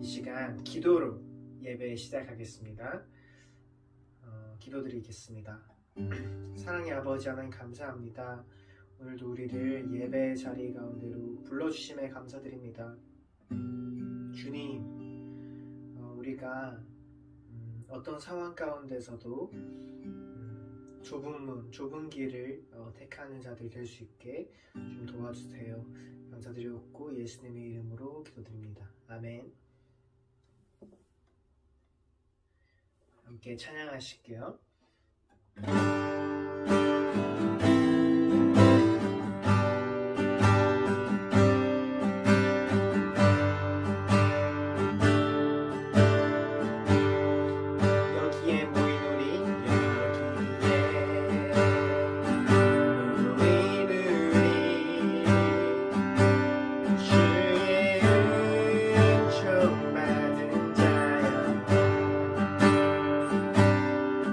이 시간 기도로 예배 시작하겠습니다. 기도드리겠습니다. 사랑의 아버지 하나님 감사합니다. 오늘도 우리를 예배 자리 가운데로 불러주심에 감사드립니다. 주님, 우리가 어떤 상황 가운데서도 좁은 문, 좁은 길을 택하는 자들 될 수 있게 좀 도와주세요. 감사드리옵고 예수님의 이름으로 기도드립니다. 아멘. 함께 찬양하실게요.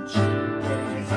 주께서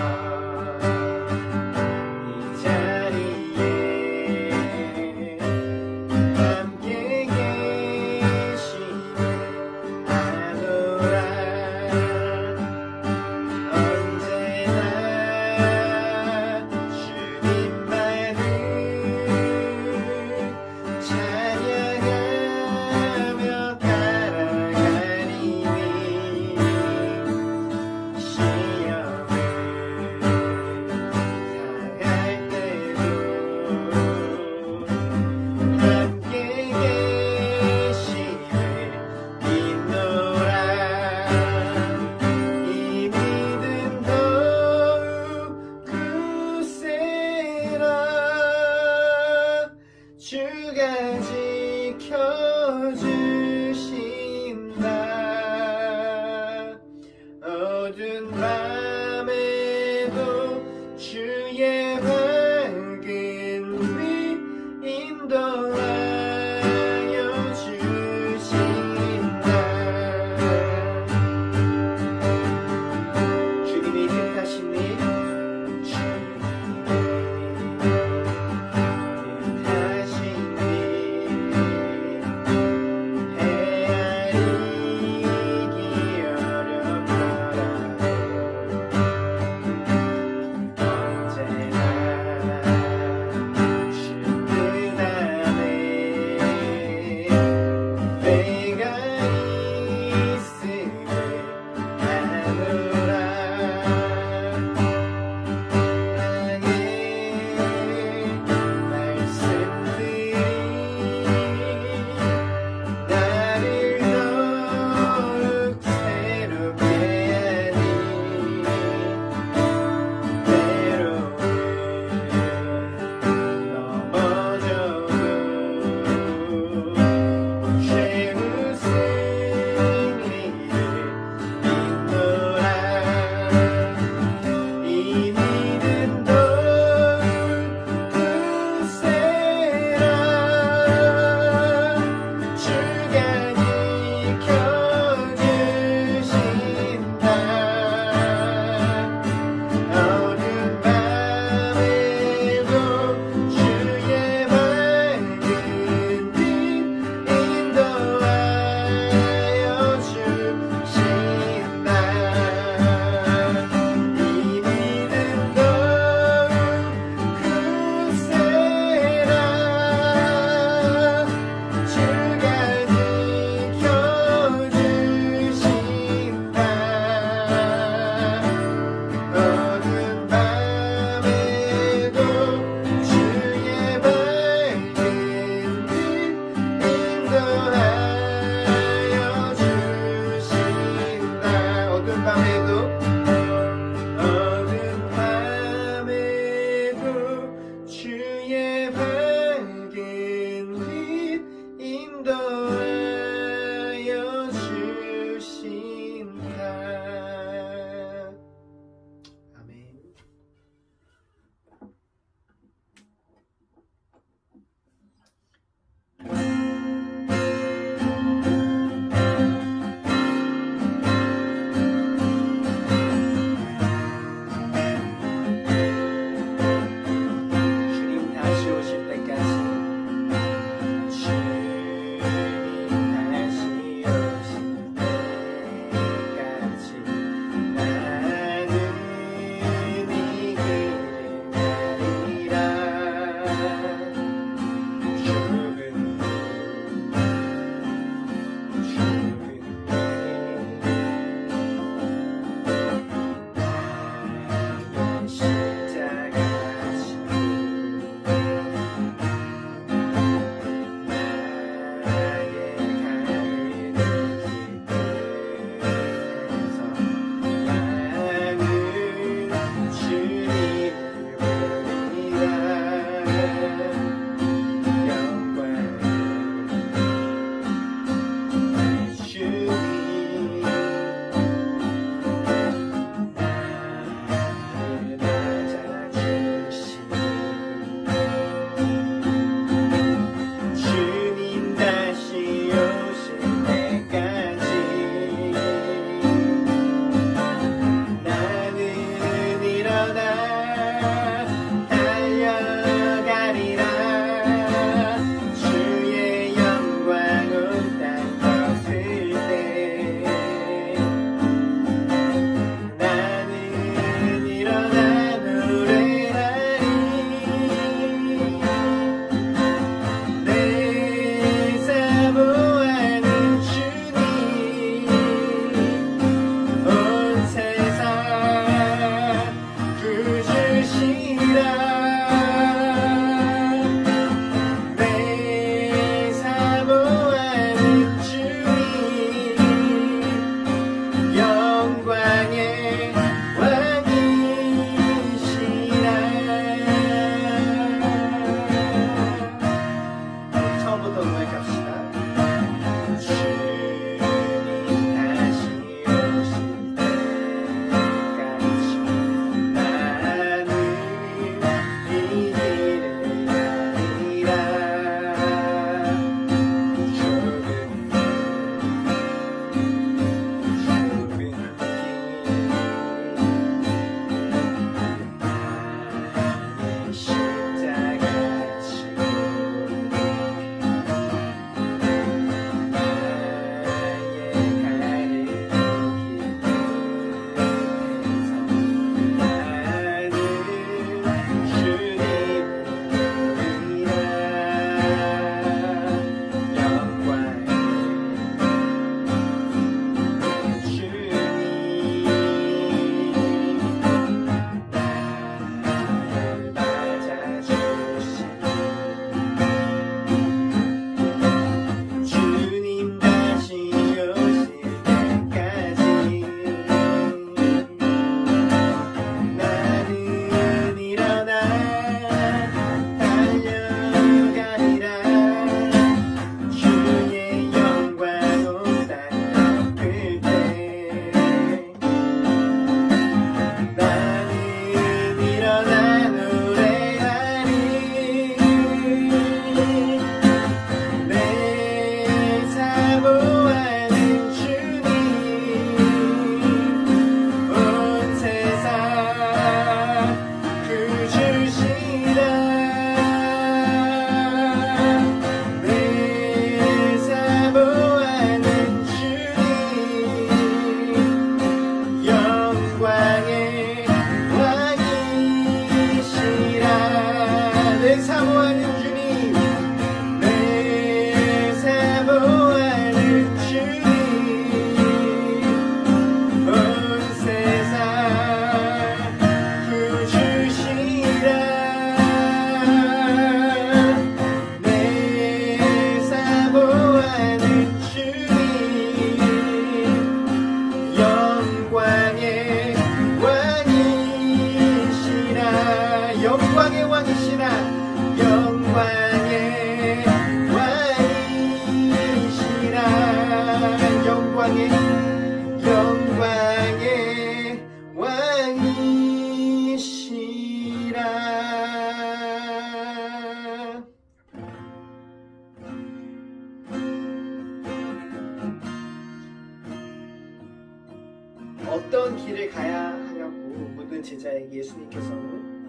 어떤 길을 가야 하냐고 묻는 제자에게 예수님께서는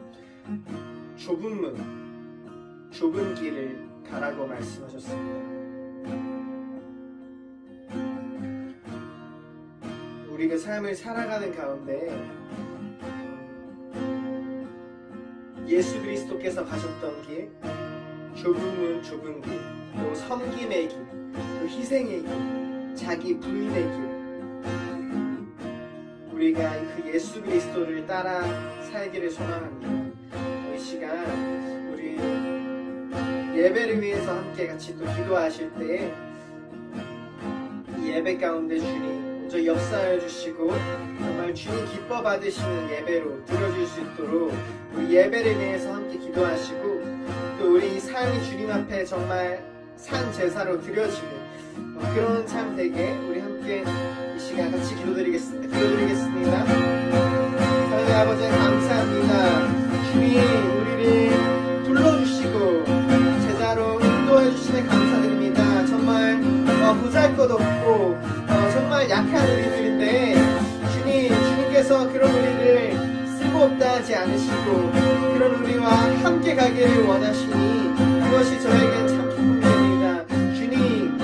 좁은 길을 가라고 말씀하셨습니다. 우리가 삶을 살아가는 가운데 예수 그리스도께서 가셨던 길, 좁은 길, 또 섬김의 길, 또 희생의 길, 자기 부인의 길, 우리가 그 예수 그리스도를 따라 살기를 소망합니다. 이 시간 우리 예배를 위해서 함께 같이 또 기도하실 때 이 예배 가운데 주님 먼저 역사해 주시고 정말 주님 기뻐 받으시는 예배로 들어줄 수 있도록 우리 예배를 위해서 함께 기도하시고 또 우리 삶이 주님 앞에 정말 산 제사로 드려지는 그런 삶 되게 우리 함께 이 시간 같이 기도드리겠습니다. 하나님 아버지 감사합니다. 주님 우리를 불러주시고 제자로 인도해 주시네 감사드립니다. 정말 보잘것없고 정말 약한 우리들인데 주님께서 그런 우리를 쓸모없다 하지 않으시고 그런 우리와 함께 가기를 원하시니 그것이 저에겐 참 기쁨입니다. 주님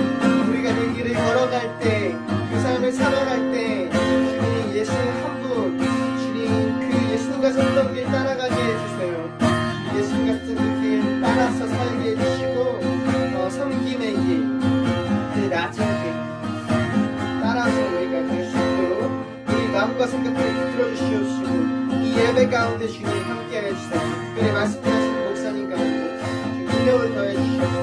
우리가 그 길을 걸어갈 때 그 삶을 살아갈 때 주님 예수 한 분 주님 그 예수님 가셨던 길 따라가게 해주세요. 예수님 같은 그 길 따라서 살게 해주시고 섬김의 길 그 낮은 길 따라서 우리가 갈 수 있도록 우리 마음과 생각들을 이끌어 주시옵시고 이 예배 가운데 주님 함께 해주세요. 특별히 말씀하시는 목사님 가운데 주님 능력을 더해 주시옵소서.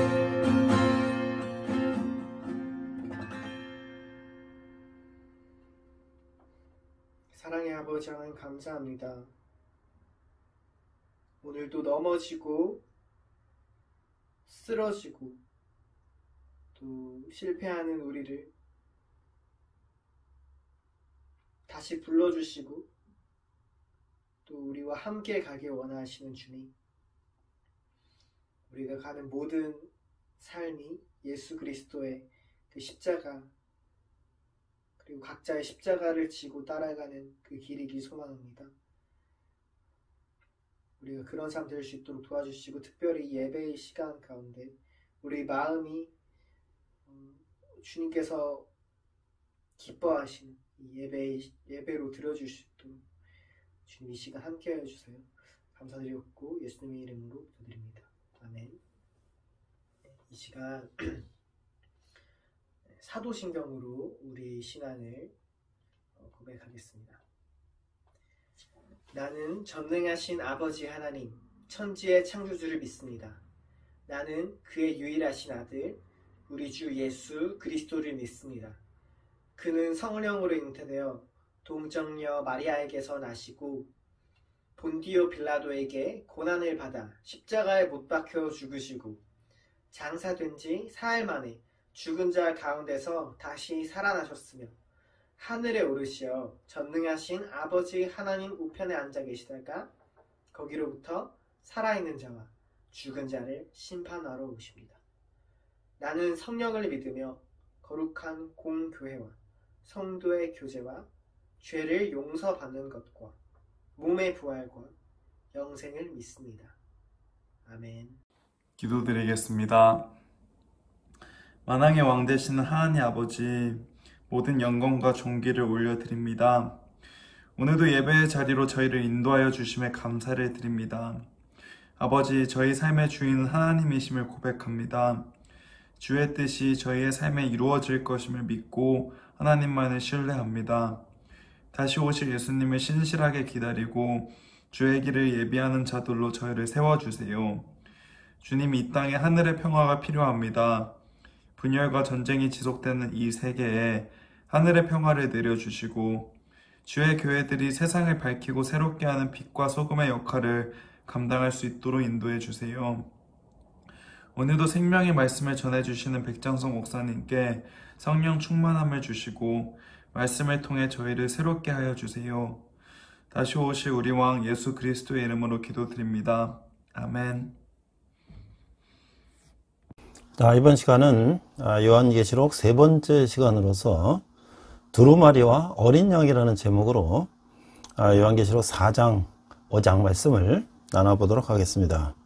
사랑의 아버지 하나님 감사합니다. 오늘도 넘어지고 쓰러지고 또 실패하는 우리를 다시 불러주시고 또 우리와 함께 가길 원하시는 주님, 우리가 가는 모든 삶이 예수 그리스도의 그 십자가 그리고 각자의 십자가를 지고 따라가는 그 길이길 소망합니다. 우리가 그런 삶 될 수 있도록 도와주시고 특별히 예배의 시간 가운데 우리 마음이 주님께서 기뻐하시는 이 예배로 드려줄 수 있도록 주님 이 시간 함께 해주세요. 감사드렸고 예수님의 이름으로 기도드립니다. 아멘. 이 시간 사도신경으로 우리 신앙을 고백하겠습니다. 나는 전능하신 아버지 하나님, 천지의 창조주를 믿습니다. 나는 그의 유일하신 아들, 우리 주 예수 그리스도를 믿습니다. 그는 성령으로 잉태되어 동정녀 마리아에게서 나시고 본디오 빌라도에게 고난을 받아 십자가에 못 박혀 죽으시고 장사된 지 사흘 만에 죽은 자 가운데서 다시 살아나셨으며 하늘에 오르시어 전능하신 아버지 하나님 우편에 앉아 계시다가 거기로부터 살아있는 자와 죽은 자를 심판하러 오십니다. 나는 성령을 믿으며 거룩한 공교회와 성도의 교제와 죄를 용서받는 것과 몸의 부활과 영생을 믿습니다. 아멘. 기도드리겠습니다. 만왕의 왕 되시는 하나님 아버지, 모든 영광과 존귀를 올려드립니다. 오늘도 예배의 자리로 저희를 인도하여 주심에 감사를 드립니다. 아버지, 저희 삶의 주인은 하나님이심을 고백합니다. 주의 뜻이 저희의 삶에 이루어질 것임을 믿고 하나님만을 신뢰합니다. 다시 오실 예수님을 신실하게 기다리고 주의 길을 예비하는 자들로 저희를 세워주세요. 주님, 이 땅에 하늘의 평화가 필요합니다. 분열과 전쟁이 지속되는 이 세계에 하늘의 평화를 내려주시고 주의 교회들이 세상을 밝히고 새롭게 하는 빛과 소금의 역할을 감당할 수 있도록 인도해 주세요. 오늘도 생명의 말씀을 전해주시는 백장성 목사님께 성령 충만함을 주시고 말씀을 통해 저희를 새롭게 하여 주세요. 다시 오실 우리 왕 예수 그리스도의 이름으로 기도드립니다. 아멘. 자, 이번 시간은 요한계시록 세 번째 시간으로서 두루마리와 어린 양이라는 제목으로 요한계시록 4장 5장 말씀을 나눠보도록 하겠습니다.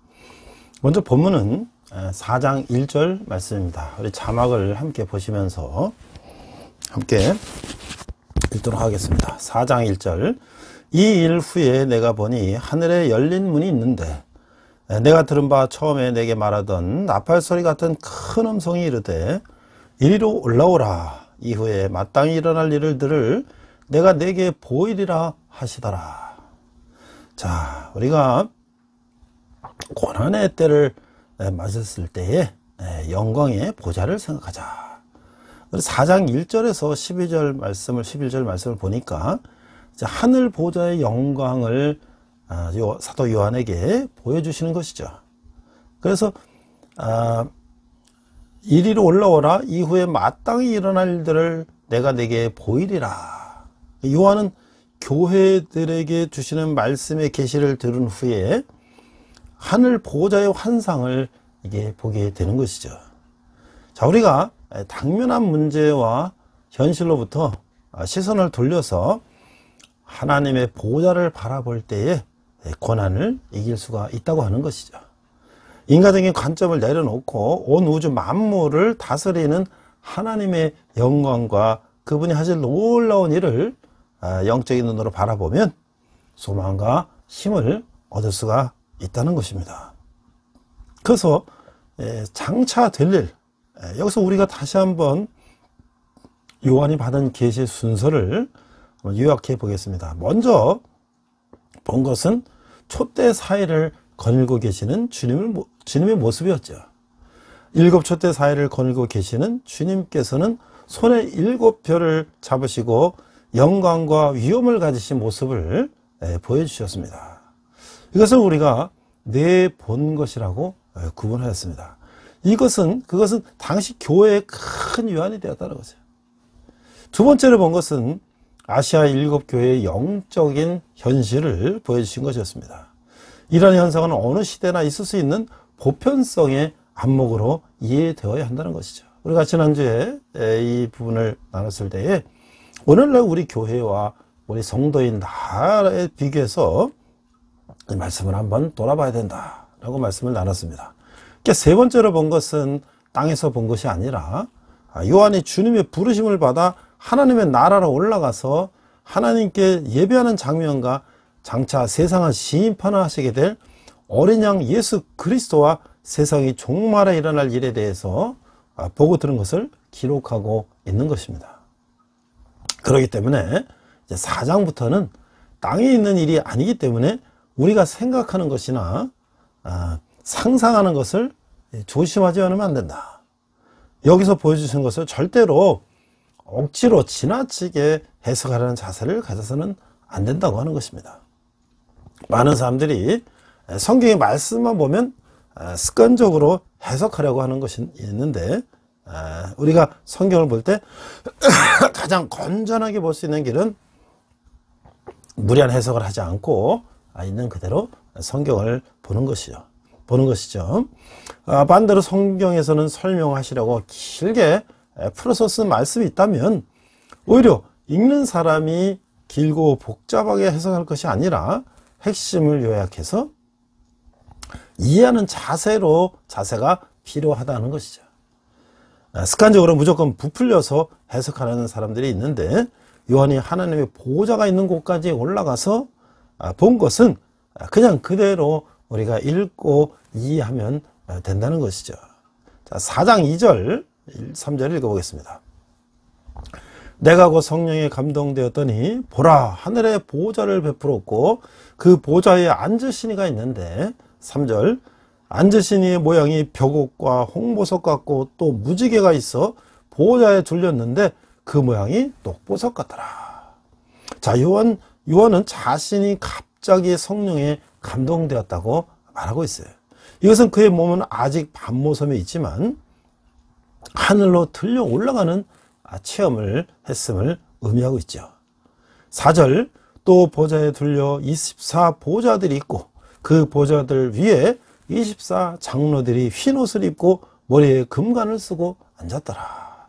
먼저 본문은 4장 1절 말씀입니다. 우리 자막을 함께 보시면서 함께 읽도록 하겠습니다. 4장 1절. 이 일 후에 내가 보니 하늘에 열린 문이 있는데 내가 들은 바 처음에 내게 말하던 나팔 소리 같은 큰 음성이 이르되 이리로 올라오라. 이후에 마땅히 일어날 일들을 내가 내게 보이리라 하시더라. 자, 우리가 고난의 때를 맞았을 때에 영광의 보좌를 생각하자. 4장 1절에서 11절 말씀을 보니까 이제 하늘 보좌의 영광을 사도 요한에게 보여주시는 것이죠. 그래서 이리로 올라오라. 이후에 마땅히 일어날 일들을 내가 내게 보이리라. 요한은 교회들에게 주시는 말씀의 계시를 들은 후에 하늘 보좌의 환상을 이게 보게 되는 것이죠. 자, 우리가 당면한 문제와 현실로부터 시선을 돌려서 하나님의 보좌를 바라볼 때에 고난을 이길 수가 있다고 하는 것이죠. 인간적인 관점을 내려놓고 온 우주 만물을 다스리는 하나님의 영광과 그분이 하실 놀라운 일을 영적인 눈으로 바라보면 소망과 힘을 얻을 수가 있다는 것입니다. 그래서 장차 될 일, 여기서 우리가 다시 한번 요한이 받은 계시의 순서를 요약해 보겠습니다. 먼저 본 것은 촛대 사이를 거닐고 계시는 주님의 모습이었죠. 7 촛대 사이를 거닐고 계시는 주님께서는 손에 7별을 잡으시고 영광과 위엄을 가지신 모습을 보여주셨습니다. 이것을 우리가 내본 것이라고 구분하였습니다. 그것은 당시 교회의 큰 위안이 되었다는 거죠. 두 번째로 본 것은 아시아 7교회의 영적인 현실을 보여주신 것이었습니다. 이러한 현상은 어느 시대나 있을 수 있는 보편성의 안목으로 이해되어야 한다는 것이죠. 우리가 지난주에 이 부분을 나눴을 때에 오늘날 우리 교회와 우리 성도인 나라에 비교해서 이 말씀을 한번 돌아봐야 된다라고 말씀을 나눴습니다. 그러니까 세 번째로 본 것은 땅에서 본 것이 아니라 요한이 주님의 부르심을 받아 하나님의 나라로 올라가서 하나님께 예배하는 장면과 장차 세상을 심판하시게 될 어린 양 예수 그리스도와 세상이 종말에 일어날 일에 대해서 보고 들은 것을 기록하고 있는 것입니다. 그렇기 때문에 이제 4장부터는 땅에 있는 일이 아니기 때문에 우리가 생각하는 것이나 상상하는 것을 조심하지 않으면 안 된다. 여기서 보여주신 것을 절대로 억지로 지나치게 해석하려는 자세를 가져서는 안 된다고 하는 것입니다. 많은 사람들이 성경의 말씀만 보면 습관적으로 해석하려고 하는 것이 있는데 우리가 성경을 볼 때 가장 건전하게 볼 수 있는 길은 무리한 해석을 하지 않고 있는 그대로 성경을 보는 것이죠. 반대로 성경에서는 설명하시려고 길게 풀어서 쓴 말씀이 있다면 오히려 읽는 사람이 길고 복잡하게 해석할 것이 아니라 핵심을 요약해서 이해하는 자세가 필요하다는 것이죠. 습관적으로 무조건 부풀려서 해석하는 사람들이 있는데 요한이 하나님의 보좌가 있는 곳까지 올라가서 본 것은 그냥 그대로 우리가 읽고 이해하면 된다는 것이죠. 자, 4장 2절 3절 읽어보겠습니다. 내가 곧 성령에 감동되었더니 보라 하늘에 보좌를 베풀었고 그 보좌에 앉으신 이가 있는데 3절 앉으신 이의 모양이 벽옥과 홍보석 같고 또 무지개가 있어 보좌에 둘렸는데 그 모양이 똑보석 같더라. 자, 요한은 자신이 갑자기 성령에 감동되었다고 말하고 있어요. 이것은 그의 몸은 아직 밤모섬에 있지만 하늘로 들려 올라가는 체험을 했음을 의미하고 있죠. 4절 또 보좌에 둘려 24 보좌들이 있고 그 보좌들 위에 24 장로들이 흰 옷을 입고 머리에 금관을 쓰고 앉았더라.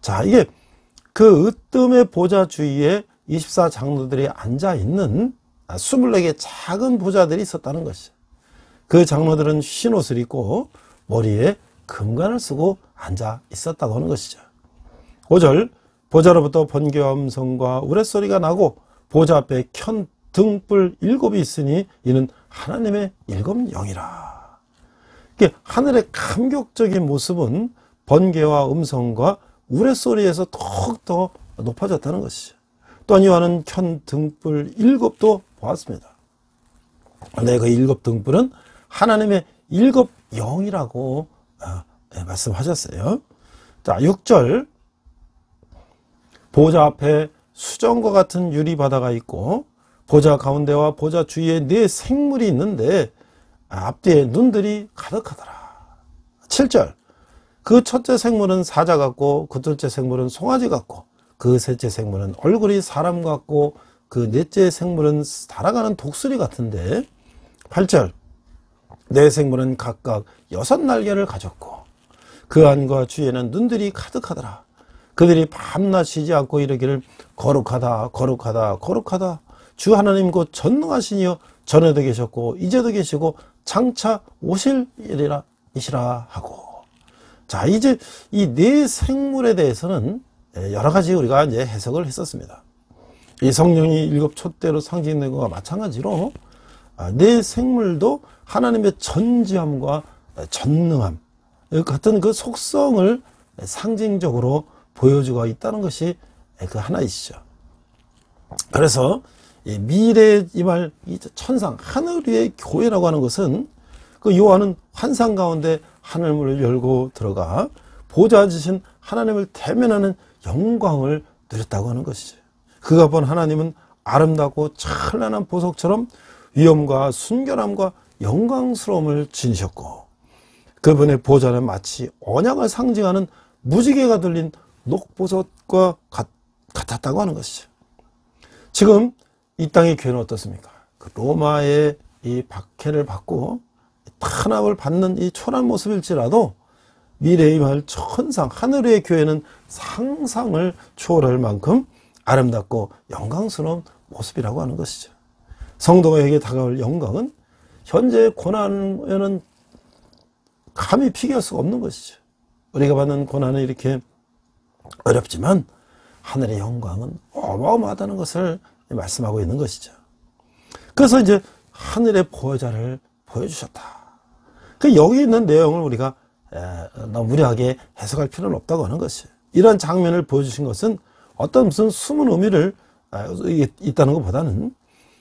자, 이게 그 으뜸의 보좌 주위에 24장로들이 앉아있는 24개 작은 보좌들이 있었다는 것이죠. 그 장로들은 흰 옷을 입고 머리에 금관을 쓰고 앉아 있었다고 하는 것이죠. 5절, 보좌로부터 번개와 음성과 우레소리가 나고 보좌 앞에 켠 등불 7이 있으니 이는 하나님의 7 영이라. 하늘의 감격적인 모습은 번개와 음성과 우레소리에서 더욱더 높아졌다는 것이죠. 또한 요한은 켠 등불 7도 보았습니다. 근데 그 7 등불은 하나님의 7 영이라고 말씀하셨어요. 자, 6절, 보좌 앞에 수정과 같은 유리바다가 있고 보좌 가운데와 보좌 주위에 4 생물이 있는데 앞뒤에 눈들이 가득하더라. 7절, 그 첫째 생물은 사자 같고 그 둘째 생물은 송아지 같고 그 셋째 생물은 얼굴이 사람 같고 그 넷째 생물은 달아가는 독수리 같은데 8절, 4 생물은 각각 6 날개를 가졌고 그 안과 주위에는 눈들이 가득하더라. 그들이 밤낮 쉬지 않고 이르기를 거룩하다 거룩하다 거룩하다 주 하나님 곧 전능하시니여 전에도 계셨고 이제도 계시고 장차 오실 이시라 하고. 자, 이제 이 4 생물에 대해서는 여러 가지 우리가 이제 해석을 했었습니다. 이 성령이 7 촛대로 상징된 것과 마찬가지로 4 생물도 하나님의 전지함과 전능함 같은 그 속성을 상징적으로 보여주고 있다는 것이 그 하나이시죠. 그래서 미래에 임할 이 천상 하늘 위의 교회라고 하는 것은 그 요한은 환상 가운데 하늘문을 열고 들어가 보좌 앉으신 하나님을 대면하는 영광을 누렸다고 하는 것이죠. 그가 본 하나님은 아름답고 찬란한 보석처럼 위엄과 순결함과 영광스러움을 지니셨고 그분의 보좌는 마치 언약을 상징하는 무지개가 들린 녹보석과 같았다고 하는 것이죠. 지금 이 땅의 교회는 어떻습니까? 그 로마의 이 박해를 받고 탄압을 받는 이 초라한 모습일지라도 미래에 임할 천상 하늘 위의 교회는 상상을 초월할 만큼 아름답고 영광스러운 모습이라고 하는 것이죠. 성도에게 다가올 영광은 현재의 고난에는 감히 비교할 수가 없는 것이죠. 우리가 받는 고난은 이렇게 어렵지만 하늘의 영광은 어마어마하다는 것을 말씀하고 있는 것이죠. 그래서 이제 하늘의 보좌를 보여주셨다. 그 여기 있는 내용을 우리가 너무 무리하게 해석할 필요는 없다고 하는 것이에요. 이런 장면을 보여주신 것은 어떤 무슨 숨은 의미를 있다는 것보다는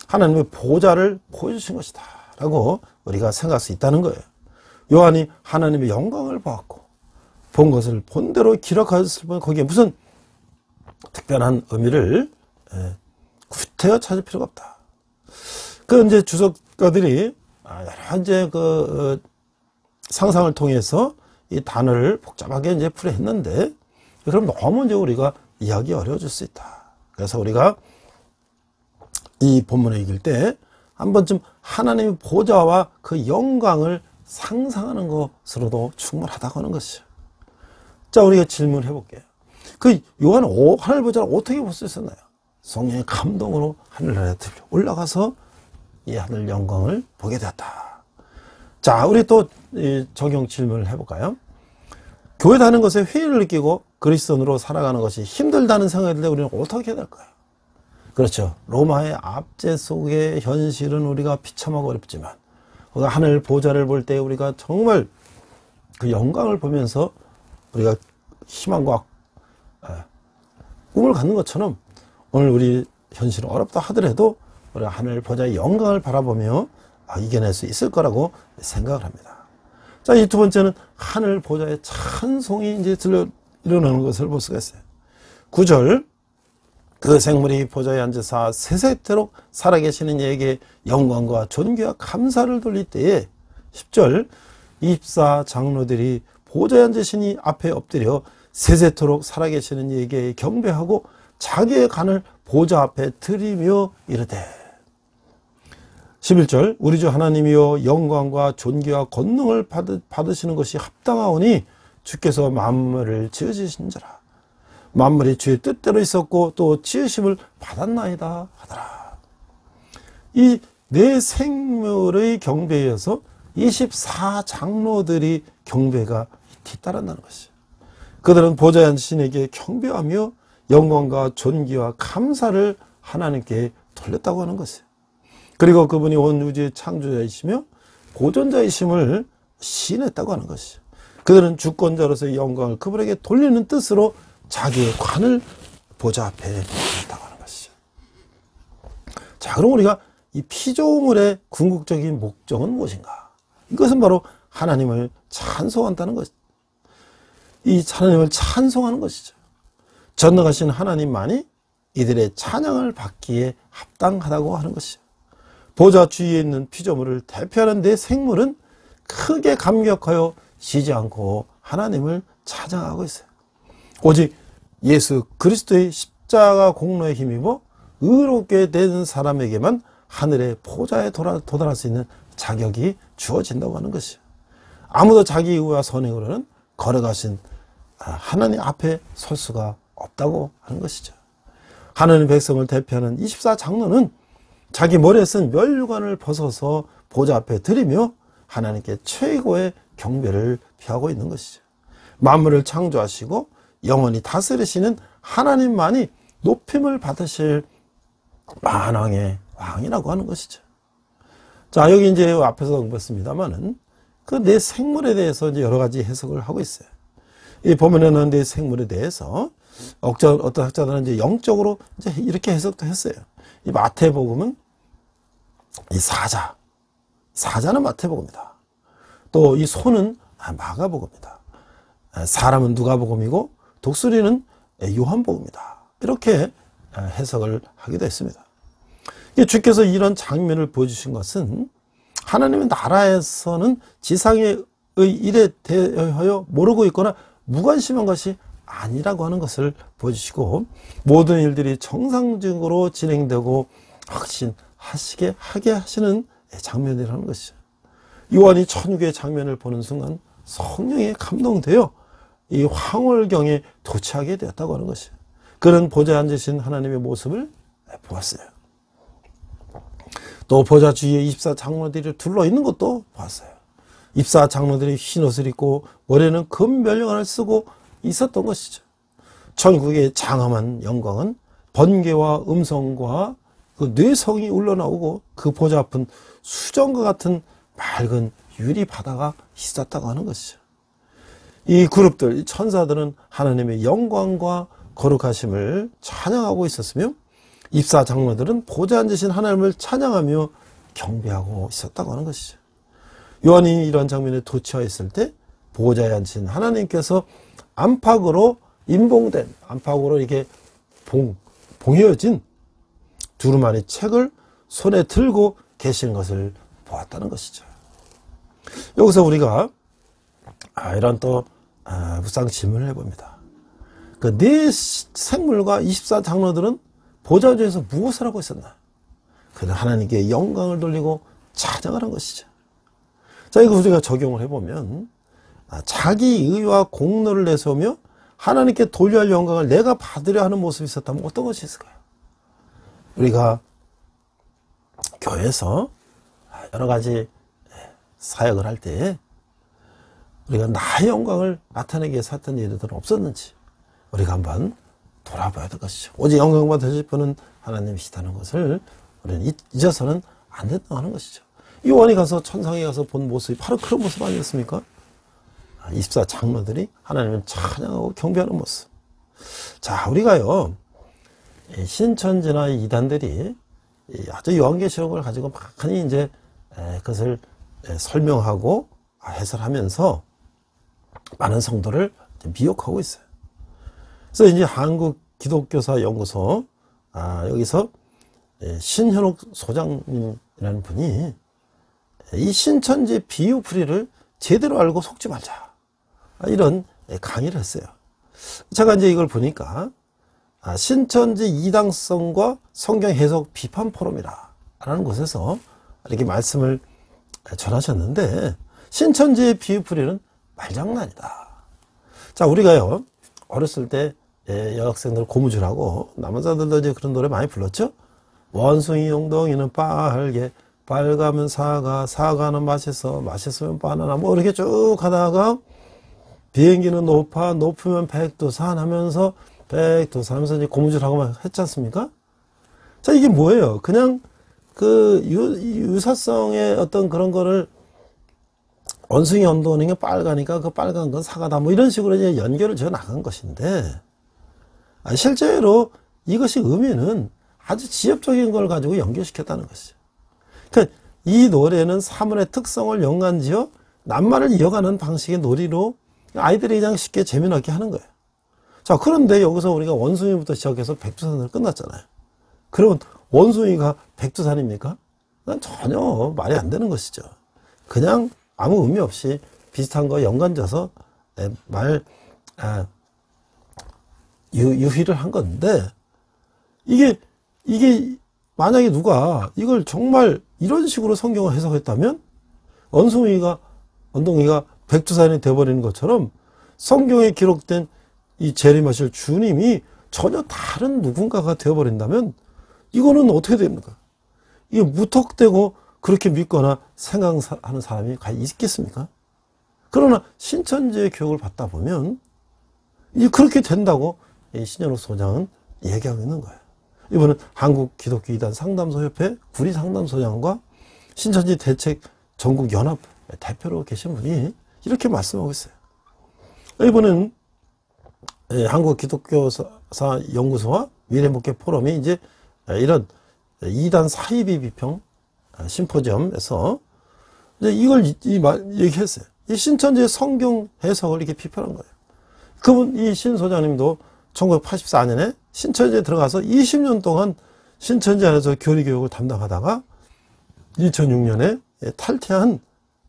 하나님의 보좌를 보여주신 것이다 라고 우리가 생각할 수 있다는 거예요. 요한이 하나님의 영광을 보았고 본 것을 본대로 기록하였을 뿐 거기에 무슨 특별한 의미를 구태여 찾을 필요가 없다. 그 이제 주석가들이 여러 이제 그 상상을 통해서 이 단어를 복잡하게 이제 풀이했는데 그럼 너무 이제 우리가 이해하기 어려워질 수 있다. 그래서 우리가 이 본문을 읽을 때 한 번쯤 하나님의 보좌와 그 영광을 상상하는 것으로도 충분하다고 하는 것이죠. 자, 우리가 질문을 해볼게요. 그 요한은 하늘 보좌를 어떻게 볼 수 있었나요? 성령의 감동으로 하늘나라에 들려 올라가서 이 하늘 영광을 보게 되었다. 자, 우리 또 적용 질문을 해볼까요? 교회 다니는 것에 회의를 느끼고 그리스도인으로 살아가는 것이 힘들다는 생각이 들 때 우리는 어떻게 해야 될까요? 그렇죠. 로마의 압제 속의 현실은 우리가 비참하고 어렵지만 우리가 하늘 보좌를 볼 때 우리가 정말 그 영광을 보면서 우리가 희망과 꿈을 갖는 것처럼 오늘 우리 현실은 어렵다 하더라도 우리가 하늘 보좌의 영광을 바라보며 이겨낼 수 있을 거라고 생각을 합니다. 자, 이 두 번째는 하늘 보좌의 찬송이 이제 일어나는 것을 볼 수가 있어요. 9절, 그 생물이 보좌에 앉으사 세세토록 살아계시는 이에게 영광과 존귀와 감사를 돌릴 때에 10절, 24장로들이 보좌에 앉으시니 앞에 엎드려 세세토록 살아계시는 이에게 경배하고 자기의 간을 보좌 앞에 드리며 이르되 11절, 우리 주 하나님이여 영광과 존귀와 권능을 받으시는 것이 합당하오니 주께서 만물을 지으신지라. 만물이 주의 뜻대로 있었고 또 지으심을 받았나이다 하더라. 이 내 생물의 경배에 이어서 24장로들이 경배가 뒤따른다는 것이죠. 그들은 보좌에 앉으신 신에게 경배하며 영광과 존귀와 감사를 하나님께 돌렸다고 하는 것이에요. 그리고 그분이 온 우주의 창조자이시며 보존자이심을 시인했다고 하는 것이죠. 그들은 주권자로서의 영광을 그분에게 돌리는 뜻으로 자기의 관을 보좌 앞에 두었다고 하는 것이죠. 자, 그럼 우리가 이 피조물의 궁극적인 목적은 무엇인가? 이것은 바로 하나님을 찬송한다는 것이죠. 이 하나님을 찬송하는 것이죠. 전능하신 하나님만이 이들의 찬양을 받기에 합당하다고 하는 것이죠. 보좌 주위에 있는 피조물을 대표하는 내 생물은 크게 감격하여 쉬지 않고 하나님을 찬양하고 있어요. 오직 예수 그리스도의 십자가 공로에 힘입어 의롭게 된 사람에게만 하늘의 보좌에 도달할 수 있는 자격이 주어진다고 하는 것이죠. 아무도 자기 의와 선행으로는 걸어가신 하나님 앞에 설 수가 없다고 하는 것이죠. 하나님 백성을 대표하는 24장로는 자기 머리에 쓴 멸류관을 벗어서 보좌 앞에 드리며 하나님께 최고의 경배를 표하고 있는 것이죠. 만물을 창조하시고 영원히 다스리시는 하나님만이 높임을 받으실 만왕의 왕이라고 하는 것이죠. 자, 여기 이제 앞에서 언급했습니다만은 그 내 생물에 대해서 이제 여러 가지 해석을 하고 있어요. 이 보면은 내 생물에 대해서 어떤 학자들은 이제 영적으로 이제 이렇게 해석도 했어요. 이 마태복음은 이 사자는 마태복음이다. 또 이 소는 마가복음이다. 사람은 누가복음이고 독수리는 요한복음이다. 이렇게 해석을 하기도 했습니다. 주께서 이런 장면을 보여주신 것은 하나님의 나라에서는 지상의 일에 대하여 모르고 있거나 무관심한 것이 아니라고 하는 것을 보여주시고 모든 일들이 정상적으로 진행되고 확신하게 하시는 장면이라는 것이죠. 요한이 천국의 장면을 보는 순간 성령에 감동되어 이 황홀경에 도취하게 되었다고 하는 것이에요. 그는 보좌에 앉으신 하나님의 모습을 보았어요. 또 보좌 주위에 24장로들이 둘러있는 것도 보았어요. 24장로들이 흰 옷을 입고 머리에는 금 멸류관을 쓰고 있었던 것이죠. 천국의 장엄한 영광은 번개와 음성과 그 뇌성이 울러나오고 그 보좌 앞은 수정과 같은 맑은 유리 바다가 있었다고 하는 것이죠. 이 그룹들, 이 천사들은 하나님의 영광과 거룩하심을 찬양하고 있었으며 24장로들은 보좌에 앉으신 하나님을 찬양하며 경배하고 있었다고 하는 것이죠. 요한이 이런 장면에 도취하여 있을 때 보좌에 앉으신 하나님께서 안팎으로 안팎으로 이렇게 봉해진 두루마리 책을 손에 들고 계시는 것을 보았다는 것이죠. 여기서 우리가 이런 또 묵상 질문을 해봅니다. 그 네 생물과 24장로들은 보좌 중에서 무엇을 하고 있었나? 그는 하나님께 영광을 돌리고 찬양을 한 것이죠. 자, 이거 우리가 적용을 해보면 자기 의와 공로를 내세우며 하나님께 돌려야 할 영광을 내가 받으려 하는 모습이 있었다면 어떤 것이 있을까요? 우리가 교회에서 여러 가지 사역을 할 때 우리가 나의 영광을 나타내기 위해서 했던 일들은 없었는지 우리가 한번 돌아봐야 될 것이죠. 오직 영광 받으실 분은 하나님이시다는 것을 우리는 잊어서는 안 된다고 하는 것이죠. 요한이 가서 천상에 가서 본 모습이 바로 그런 모습 아니었습니까? 24장로들이 하나님을 찬양하고 경배하는 모습. 자, 우리가요 신천지나 이단들이 아주 요한계시록을 가지고 많이 이제 그것을 설명하고 해설하면서 많은 성도를 미혹하고 있어요. 그래서 이제 한국 기독교사 연구소 여기서 신현옥 소장님이라는 분이 이 신천지 비유풀이를 제대로 알고 속지 말자 이런 강의를 했어요. 제가 이제 이걸 보니까 신천지 이당성과 성경 해석 비판 포럼이라는 곳에서 이렇게 말씀을 전하셨는데 신천지의 비유풀이는 말장난이다. 자, 우리가요 어렸을 때 여학생들 고무줄하고 남자들도 이제 그런 노래 많이 불렀죠. 원숭이 엉덩이는 빨개, 빨가면 사과, 사과는 맛있어, 맛있으면 바나나, 뭐 이렇게 쭉 하다가 비행기는 높아, 높으면 백두산 하면서 백두산 하면서 이제 고무줄하고 막 했지 않습니까? 자, 이게 뭐예요? 그냥 그 유사성의 어떤 그런 거를 원숭이 엉덩이가 빨가니까 그 빨간 건 사과다, 뭐 이런 식으로 이제 연결을 지어 나간 것인데, 실제로 이것이 의미는 아주 지엽적인 걸 가지고 연결시켰다는 것이죠. 그러니까 이 노래는 사물의 특성을 연관지어 낱말을 이어가는 방식의 놀이로 아이들이 그냥 쉽게 재미나게 하는 거예요. 자, 그런데 여기서 우리가 원숭이부터 시작해서 백두산으로 끝났잖아요. 그러면 원숭이가 백두산입니까? 난 전혀 말이 안 되는 것이죠. 그냥 아무 의미 없이 비슷한 거 연관져서 유희를 한 건데, 이게 만약에 누가 이걸 정말 이런 식으로 성경을 해석했다면 엉덩이가 백두산이 되어버리는 것처럼 성경에 기록된 이 재림하실 주님이 전혀 다른 누군가가 되어버린다면 이거는 어떻게 됩니까? 이게 무턱대고 그렇게 믿거나 생각하는 사람이 과연 있겠습니까? 그러나 신천지의 교육을 받다 보면 그렇게 된다고 신현욱 소장은 얘기하고 있는 거예요. 이번은 한국기독교이단 상담소협회 구리상담소장과 신천지 대책 전국연합 대표로 계신 분이 이렇게 말씀하고 있어요. 이번은 한국기독교사 연구소와 미래목회 포럼이 이제 이런 이단 사이비 비평 심포지엄에서 이걸 얘기했어요. 이 신천지의 성경 해석을 이렇게 비판한 거예요. 그분, 이 신 소장님도 1984년에 신천지에 들어가서 20년 동안 신천지 안에서 교리교육을 담당하다가 2006년에 탈퇴한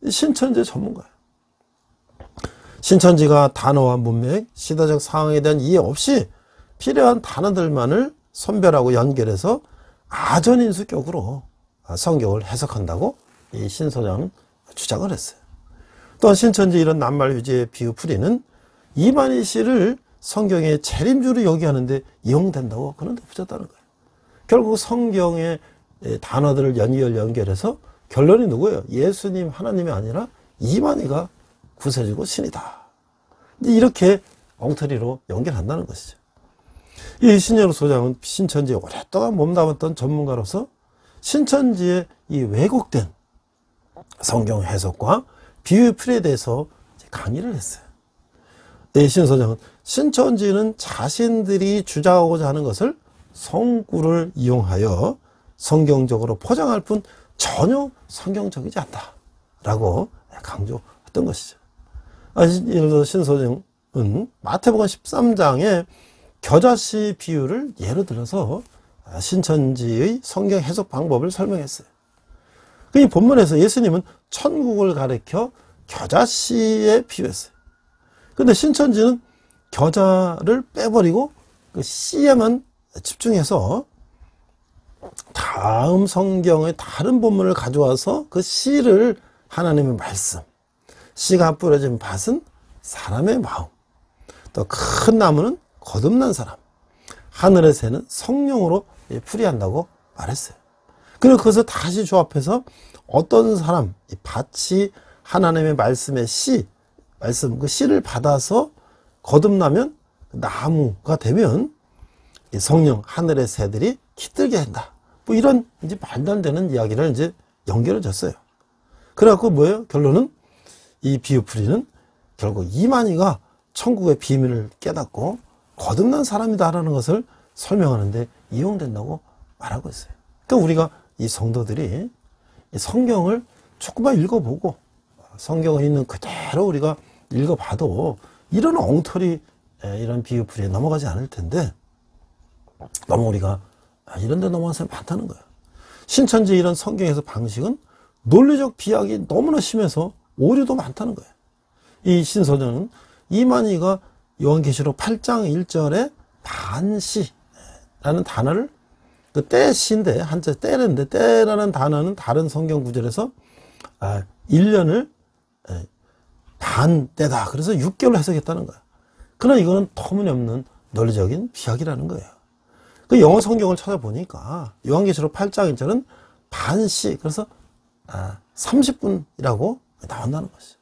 신천지 전문가예요. 신천지가 단어와 문맥, 시대적 상황에 대한 이해 없이 필요한 단어들만을 선별하고 연결해서 아전인수격으로 성경을 해석한다고 이 신 소장은 주장을 했어요. 또한 신천지 이런 낱말 유지의 비유풀이는 이만희 씨를 성경의 재림주로 여기하는데 이용된다고 그런데 붙였다는 거예요. 결국 성경의 단어들을 연결해서 결론이 누구예요? 예수님, 하나님이 아니라 이만희가 구세주고 신이다. 이렇게 엉터리로 연결한다는 것이죠. 이 신현욱 소장은 신천지에 오랫동안 몸담았던 전문가로서 신천지의 이 왜곡된 성경 해석과 비유풀이에 대해서 강의를 했어요. 신 소장은 신천지는 자신들이 주장하고자 하는 것을 성구를 이용하여 성경적으로 포장할 뿐 전혀 성경적이지 않다라고 강조했던 것이죠. 예를 들어 신 소장은 마태복음 13장의 겨자씨 비유를 예로 들어서 신천지의 성경 해석 방법을 설명했어요. 이 본문에서 예수님은 천국을 가리켜 겨자씨에 비유했어요. 근데 신천지는 겨자를 빼버리고 그 씨에만 집중해서 다음 성경의 다른 본문을 가져와서 그 씨를 하나님의 말씀, 씨가 뿌려진 밭은 사람의 마음, 또 큰 나무는 거듭난 사람, 하늘의 새는 성령으로 풀이한다고 말했어요. 그리고 그것을 다시 조합해서 어떤 사람, 이 밭이 하나님의 말씀의 씨, 말씀 그 씨를 받아서 거듭나면 나무가 되면 성령, 하늘의 새들이 깃들게 한다. 뭐 이런 이제 말도 안 되는 이야기를 이제 연결해 줬어요. 그래갖고 뭐예요? 결론은 이 비유풀이는 결국 이만희가 천국의 비밀을 깨닫고 거듭난 사람이다라는 것을 설명하는데 이용된다고 말하고 있어요. 그러니까 우리가 이 성도들이 이 성경을 조금만 읽어보고 성경에 있는 그대로 우리가 읽어봐도 이런 엉터리, 이런 비유풀이에 넘어가지 않을 텐데 너무 우리가 이런 데 넘어가는 사람이 많다는 거예요. 신천지 이런 성경에서 방식은 논리적 비약이 너무나 심해서 오류도 많다는 거예요. 이 신소장은 이만희가 요한계시록 8장 1절에 반시라는 단어를 그 때시인데 한자 때는데 때라는 단어는 다른 성경 구절에서 1년을 반 때다. 그래서 6개월로 해석했다는 거야. 그러나 이거는 터무니없는 논리적인 비약이라는 거예요. 그 영어 성경을 찾아보니까 요한계시록 8장 1절은 반시, 그래서 30분이라고 나온다는 것이죠.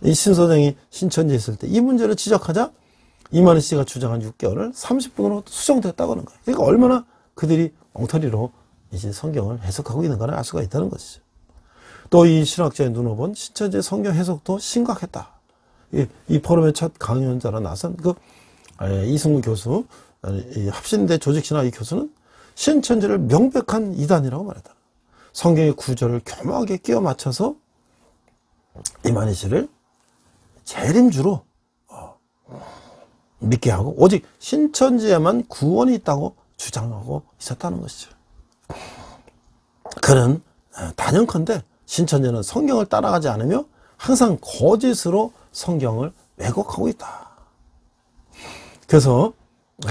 이 신소정이 신천지에 있을 때 이 문제를 지적하자 이만희 씨가 주장한 6개월을 30분으로 수정됐다고 하는 거예요. 그러니까 얼마나 그들이 엉터리로 이제 성경을 해석하고 있는가를 알 수가 있다는 것이죠. 또 이 신학자의 눈어본 신천지의 성경 해석도 심각했다. 이 포럼의 첫 강연자로 나선 이승우 교수, 합신대 조직신학 이 교수는 신천지를 명백한 이단이라고 말했다. 성경의 구절을 교묘하게 끼워 맞춰서 이만희 씨를 재림주로 믿게 하고 오직 신천지에만 구원이 있다고 주장하고 있었다는 것이죠. 그는 단연컨대 신천지는 성경을 따라가지 않으며 항상 거짓으로 성경을 왜곡하고 있다. 그래서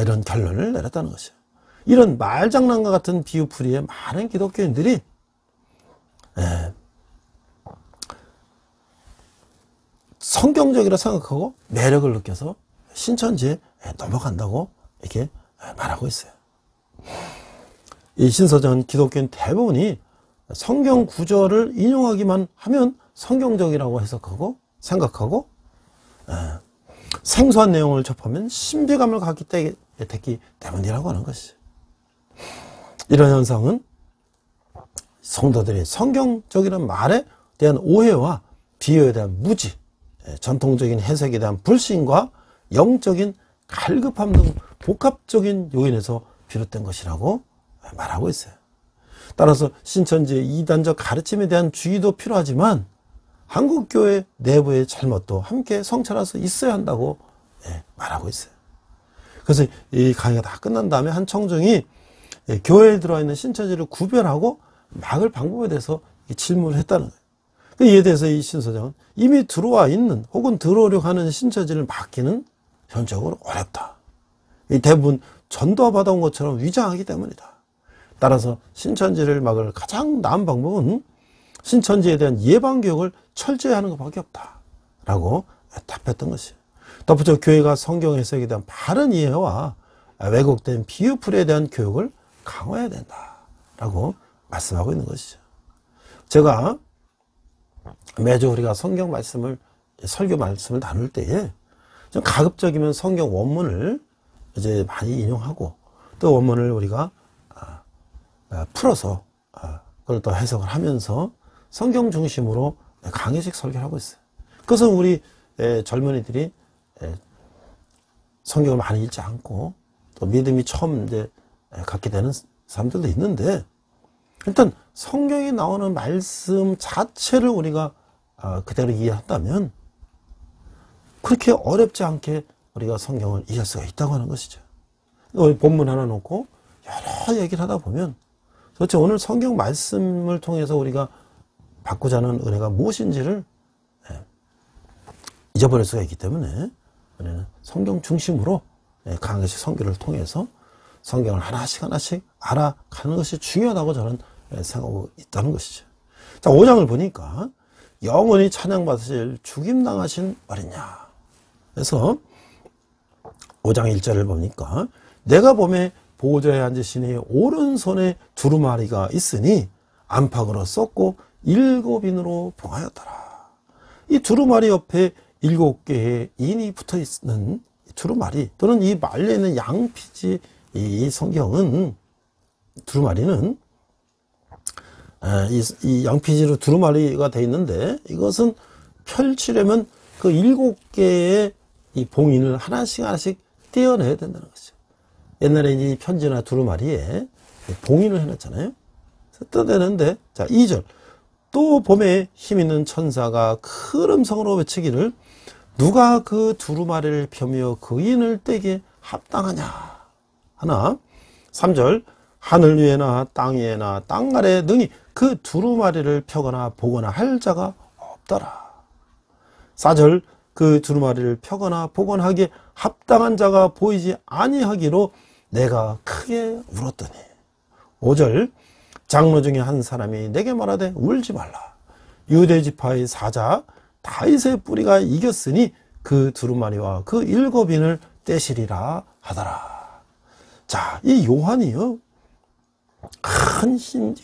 이런 결론을 내렸다는 것이에요. 이런 말장난과 같은 비유풀이에 많은 기독교인들이 성경적이라 생각하고 매력을 느껴서 신천지에 넘어간다고 이렇게 말하고 있어요. 이 신서전 기독교인 대부분이 성경 구절을 인용하기만 하면 성경적이라고 해석하고 생각하고 생소한 내용을 접하면 신비감을 갖기 때문이라고 하는 것이죠. 이런 현상은 성도들이 성경적이라는 말에 대한 오해와 비유에 대한 무지, 전통적인 해석에 대한 불신과 영적인 갈급함 등 복합적인 요인에서 비롯된 것이라고 말하고 있어요. 따라서 신천지의 이단적 가르침에 대한 주의도 필요하지만 한국교회 내부의 잘못도 함께 성찰해서 있어야 한다고 말하고 있어요. 그래서 이 강의가 다 끝난 다음에 한 청중이 교회에 들어와 있는 신천지를 구별하고 막을 방법에 대해서 질문을 했다는 거예요. 이에 대해서 이 신소장은 이미 들어와 있는 혹은 들어오려고 하는 신천지를 막기는 현실적으로 어렵다. 대부분 전도받아온 것처럼 위장하기 때문이다. 따라서 신천지를 막을 가장 나은 방법은 신천지에 대한 예방교육을 철저히 하는 것밖에 없다 라고 답했던 것이에요. 덧붙여 교회가 성경 해석에 대한 바른 이해와 왜곡된 비유풀이에 대한 교육을 강화해야 된다 라고 말씀하고 있는 것이죠. 제가 매주 우리가 성경 말씀을, 설교 말씀을 나눌 때에 좀 가급적이면 성경 원문을 이제 많이 인용하고 또 원문을 우리가 풀어서 그걸 또 해석을 하면서 성경 중심으로 강의식 설교를 하고 있어요. 그것은 우리 젊은이들이 성경을 많이 읽지 않고 또 믿음이 처음 이제 갖게 되는 사람들도 있는데 일단 성경에 나오는 말씀 자체를 우리가 그대로 이해한다면 그렇게 어렵지 않게 우리가 성경을 이해할 수가 있다고 하는 것이죠. 우리 본문 하나 놓고 여러 얘기를 하다 보면 도대체 오늘 성경 말씀을 통해서 우리가 받고자 하는 은혜가 무엇인지를 잊어버릴 수가 있기 때문에 우리는 성경 중심으로 강의식 선교를 통해서 성경을 하나씩 알아가는 것이 중요하다고 저는 생각하고 있다는 것이죠. 자, 5장을 보니까 영원히 찬양받으실 죽임당하신 어린야. 그래서 5장 1절을 보니까 내가 봄에 보호자에 앉으시니 오른손에 두루마리가 있으니 안팎으로 썼고 7인으로 봉하였더라. 이 두루마리 옆에 7개의 인이 붙어 있는 두루마리 또는 이 말려 있는 양피지 이 성경은 두루마리는 이 양피지로 두루마리가 되어 있는데 이것은 펼치려면 그 7개의 이 봉인을 하나씩 떼어내야 된다는 것이죠. 옛날에 이 편지나 두루마리에 봉인을 해놨잖아요. 뜯어내는데 자 2절 또 봄에 힘있는 천사가 큰 음성으로 외치기를 누가 그 두루마리를 펴며 그 인을 떼기에 합당하냐 하나 3절 하늘 위에나 땅 위에나 땅 아래 능히 그 두루마리를 펴거나 보거나 할 자가 없더라. 4절 그 두루마리를 펴거나 보거나 하기에 합당한 자가 보이지 아니하기로 내가 크게 울었더니 5절 장로 중에 한 사람이 내게 말하되 울지 말라. 유대 지파의 사자 다윗의 뿌리가 이겼으니 그 두루마리와 그 7인을 떼시리라 하더라. 자, 이 요한이요, 큰 힘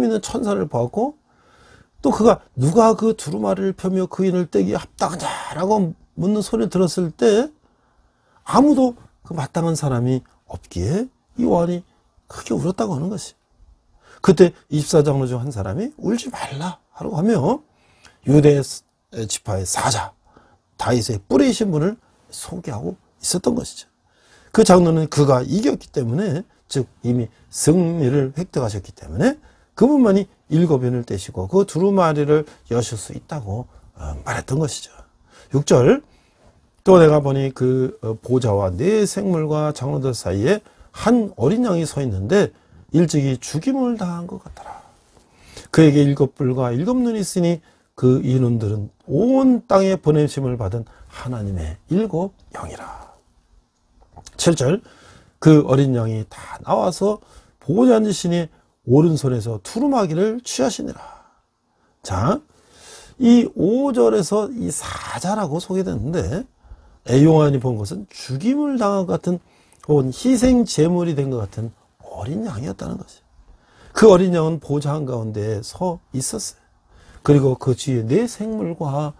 있는 천사를 보았고, 또 그가 누가 그 두루마리를 펴며 그 인을 떼기에 합당하냐라고 묻는 소리를 들었을 때 아무도 그 마땅한 사람이 없기에 이 요한이 크게 울었다고 하는 것이. 그때 24장로 중 한 사람이 울지 말라 하라고 하며 유대 지파의 사자 다윗의 뿌리이신 분을 소개하고 있었던 것이죠. 그 장로는 그가 이겼기 때문에, 즉 이미 승리를 획득하셨기 때문에 그분만이 7인을 떼시고 그 두루마리를 여실 수 있다고 말했던 것이죠. 6절, 또 내가 보니 그 보좌와 네 생물과 장로들 사이에 한 어린 양이 서 있는데 일찍이 죽임을 당한 것 같더라. 그에게 7뿔과 7눈이 있으니 그 이눈들은 온 땅에 보내심을 받은 하나님의 7영이라. 7절, 그 어린 양이 다 나와서 보좌 앉으시니 오른손에서 두루마기를 취하시니라. 자, 이 5절에서 이 사자라고 소개됐는데 요한이 본 것은 죽임을 당한 것 같은, 혹은 희생 제물이 된 것 같은 어린 양이었다는 것이죠. 그 어린 양은 보좌 한가운데 서 있었어요. 그리고 그 뒤에 네 생물과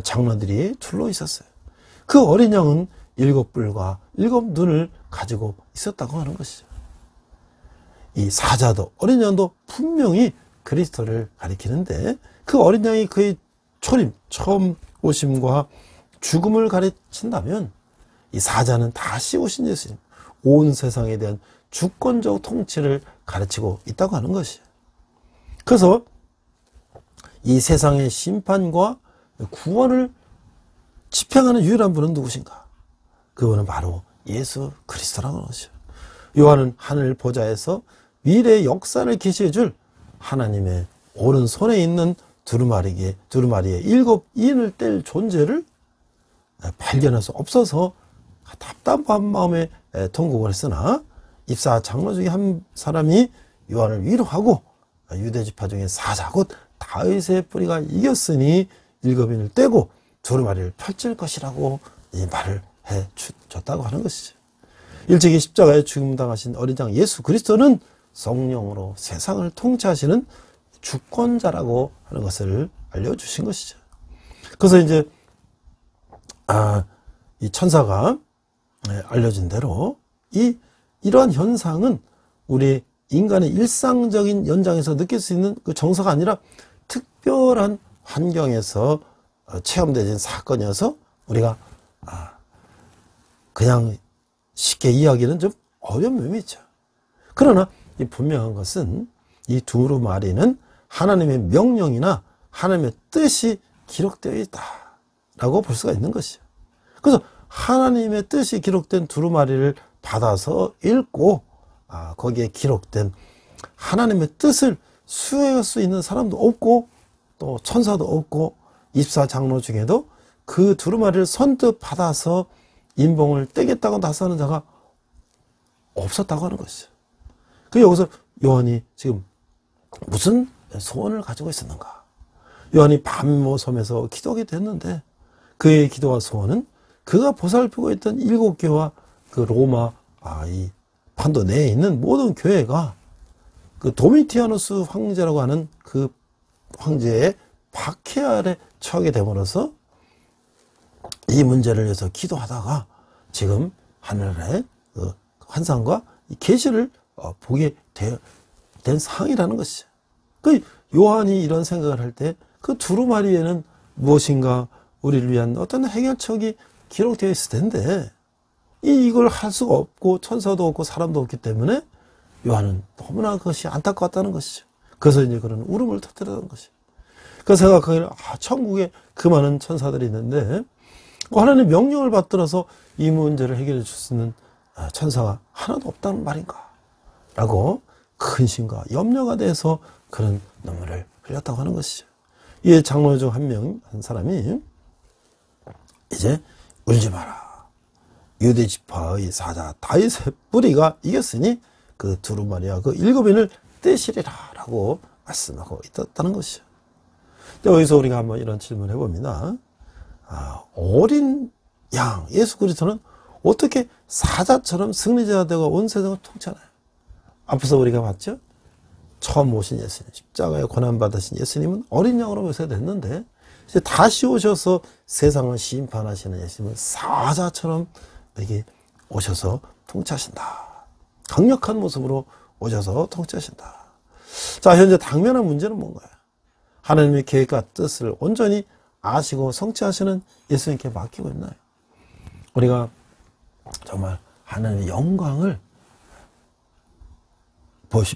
장로들이 둘러 있었어요. 그 어린 양은 7뿔과 7눈을 가지고 있었다고 하는 것이죠. 이 사자도 어린 양도 분명히 그리스도를 가리키는데, 그 어린 양이 그의 초림, 처음 오심과 죽음을 가르친다면 이 사자는 다시 오신 예수님, 온 세상에 대한 주권적 통치를 가르치고 있다고 하는 것이에요. 그래서 이 세상의 심판과 구원을 집행하는 유일한 분은 누구신가? 그분은 바로 예수 그리스도라는 것이죠. 요한은 하늘 보좌에서 미래의 역사를 계시해 줄 하나님의 오른손에 있는 두루마리의 7인을 뗄 존재를 발견할 수 없어서 답답한 마음에 통곡을 했으나, 24장로 중에 한 사람이 요한을 위로하고 유대지파 중에 사자 곧 다윗의 뿌리가 이겼으니 7인을 떼고 두루마리를 펼칠 것이라고 이 말을 해줬다고 하는 것이죠. 일찍이 십자가에 죽임당하신 어린 양 예수 그리스도는 성령으로 세상을 통치하시는 주권자라고 하는 것을 알려주신 것이죠. 그래서 이제 이 천사가 알려진 대로 이러한 현상은 우리 인간의 일상적인 연장에서 느낄 수 있는 그 정서가 아니라 특별한 환경에서 체험되는 사건이어서 우리가 그냥 쉽게 이해하기는 좀 어려운 면이 있죠. 그러나 이 분명한 것은 이 두루마리는 하나님의 명령이나 하나님의 뜻이 기록되어 있다라고 볼 수가 있는 것이죠. 그래서 하나님의 뜻이 기록된 두루마리를 받아서 읽고 거기에 기록된 하나님의 뜻을 수행할 수 있는 사람도 없고 또 천사도 없고 24장로 중에도 그 두루마리를 선뜻 받아서 인봉을 떼겠다고 나서는 자가 없었다고 하는 것이죠. 그 여기서 요한이 지금 무슨 소원을 가지고 있었는가? 요한이 밤모 섬에서 기도하게 됐는데 그의 기도와 소원은 그가 보살피고 있던 7교와 그 로마 이 판도 내에 있는 모든 교회가 그 도미티아누스 황제라고 하는 그 황제의 박해 아래 처하게 됨으로써 이 문제를 위해서 기도하다가 지금 하늘의 그 환상과 계시를 보게 된 상황이라는 것이죠. 그 요한이 이런 생각을 할 때 그 두루마리에는 무엇인가 우리를 위한 어떤 해결책이 기록되어 있을 텐데 이걸 할 수가 없고 천사도 없고 사람도 없기 때문에 요한은 너무나 그것이 안타까웠다는 것이죠. 그래서 이제 그런 울음을 터뜨렸다는 것이죠. 그래서 생각하기를 천국에 그 많은 천사들이 있는데 하나님의 명령을 받들어서 이 문제를 해결해 줄 수 있는 천사가 하나도 없다는 말인가? 라고 근심과 염려가 돼서 그런 눈물을 흘렸다고 하는 것이죠. 이 장로 중 한 사람이 이제 울지 마라. 유대 지파의 사자 다윗의 뿌리가 이겼으니 그 두루마리와 그 7인을 떼시리라 라고 말씀하고 있다는 것이죠. 여기서 우리가 한번 이런 질문을 해봅니다. 어린 양, 예수 그리스도는 어떻게 사자처럼 승리자가 되고 온 세상을 통치하나요? 앞서 우리가 봤죠? 처음 오신 예수님, 십자가에 고난받으신 예수님은 어린 양으로 묘사됐는데 이제 다시 오셔서 세상을 심판하시는 예수님은 사자처럼 여기 오셔서 통치하신다. 강력한 모습으로 오셔서 통치하신다. 자, 현재 당면한 문제는 뭔가요? 하나님의 계획과 뜻을 온전히 아시고 성취하시는 예수님께 맡기고 있나요? 우리가 정말 하나님의 영광을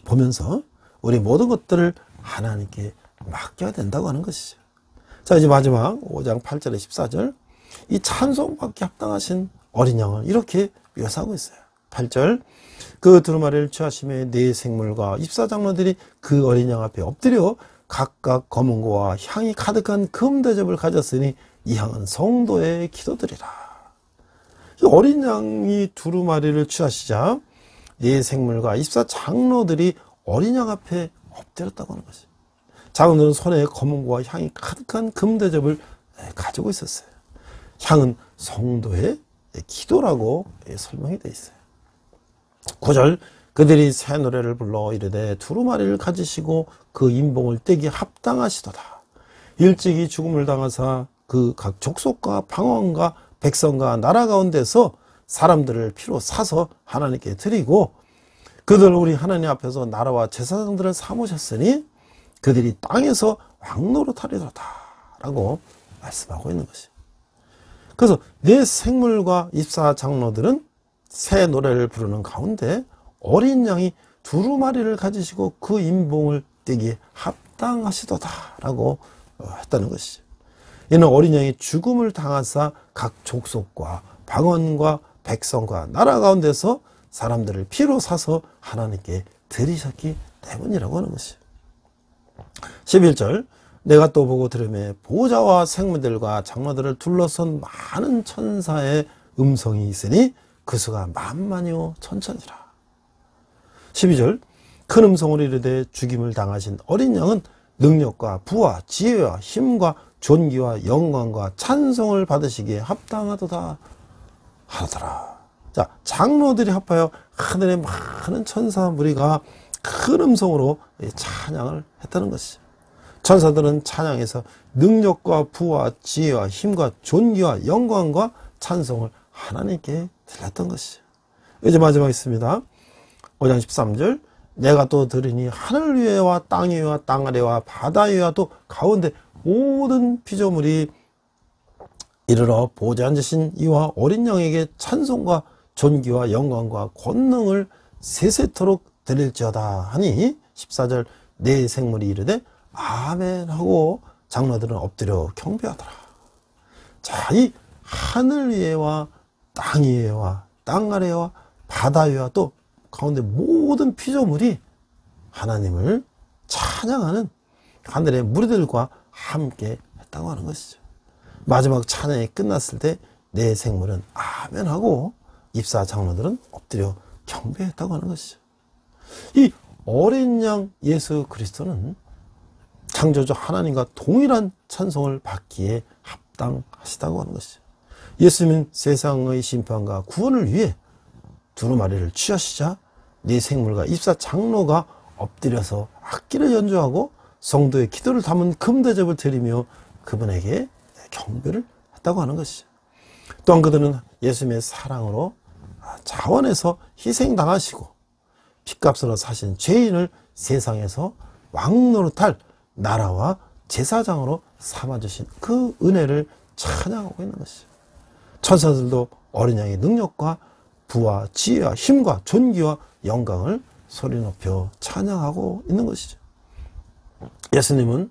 보면서 우리 모든 것들을 하나님께 맡겨야 된다고 하는 것이죠. 자, 이제 마지막 5장 8절에 14절 이 찬송받기 합당하신 어린 양을 이렇게 묘사하고 있어요. 8절 그 두루마리를 취하심에 네 생물과 입사장로들이 그 어린 양 앞에 엎드려 각각 검은고와 향이 가득한 금대접을 가졌으니 이 향은 성도의 기도들이라. 이 어린 양이 두루마리를 취하시자 네 생물과 입사장로들이 어린 양 앞에 엎드렸다고 하는 것이죠. 장로들은 손에 검은고와 향이 가득한 금대접을 가지고 있었어요. 향은 성도의 기도라고 설명이 되어 있어요. 9절 그들이 새 노래를 불러 이르되 두루마리를 가지시고 그 인봉을 떼기 합당하시도다. 일찍이 죽음을 당하사 그 각 족속과 방언과 백성과 나라 가운데서 사람들을 피로 사서 하나님께 드리고 그들 우리 하나님 앞에서 나라와 제사장들을 삼으셨으니 그들이 땅에서 왕노릇하리로다 라고 말씀하고 있는 것이. 그래서 네 생물과 입사 장로들은 새 노래를 부르는 가운데 어린 양이 두루마리를 가지시고 그 인봉을 떼기에 합당하시도다 라고 했다는 것이죠. 이는 어린 양이 죽음을 당하사 각 족속과 방언과 백성과 나라 가운데서 사람들을 피로 사서 하나님께 드리셨기 때문이라고 하는 것이죠. 11절 내가 또 보고 들으매 보호자와 생물들과 장로들을 둘러선 많은 천사의 음성이 있으니 그 수가 만만이요 천천이라. 12절 큰 음성으로 이르되 죽임을 당하신 어린 양은 능력과 부와 지혜와 힘과 존귀와 영광과 찬송을 받으시기에 합당하도다 하더라. 자, 장로들이 합하여 하늘의 많은 천사 무리가 큰 음성으로 찬양을 했다는 것이죠. 천사들은 찬양에서 능력과 부와 지혜와 힘과 존귀와 영광과 찬송을 하나님께 드렸던 것이죠. 이제 마지막 있습니다. 5장 13절 내가 또 들으니 하늘 위에와 땅 위에와 땅 아래와 바다 위에와 또 가운데 모든 피조물이 이르러 보좌에 앉으신 이와 어린 양에게 찬송과 존귀와 영광과 권능을 세세토록 드릴지어다 하니 14절 네 생물이 이르되 아멘 하고 장로들은 엎드려 경배하더라. 자, 이 하늘 위에와 땅 위에와 땅 아래와 바다 위에와 또 가운데 모든 피조물이 하나님을 찬양하는 하늘의 무리들과 함께 했다고 하는 것이죠. 마지막 찬양이 끝났을 때 네 생물은 아멘 하고 입사 장로들은 엎드려 경배했다고 하는 것이죠. 이 어린 양 예수 그리스도는 창조주 하나님과 동일한 찬송을 받기에 합당하시다고 하는 것이죠. 예수님은 세상의 심판과 구원을 위해 두루마리를 취하시자 네 생물과 입사 장로가 엎드려서 악기를 연주하고 성도의 기도를 담은 금대접을 드리며 그분에게 경배를 했다고 하는 것이죠. 또한 그들은 예수님의 사랑으로 자원해서 희생당하시고 핏값으로 사신 죄인을 세상에서 왕노릇할 나라와 제사장으로 삼아주신 그 은혜를 찬양하고 있는 것이죠. 천사들도 어린 양의 능력과 부와 지혜와 힘과 존귀와 영광을 소리 높여 찬양하고 있는 것이죠. 예수님은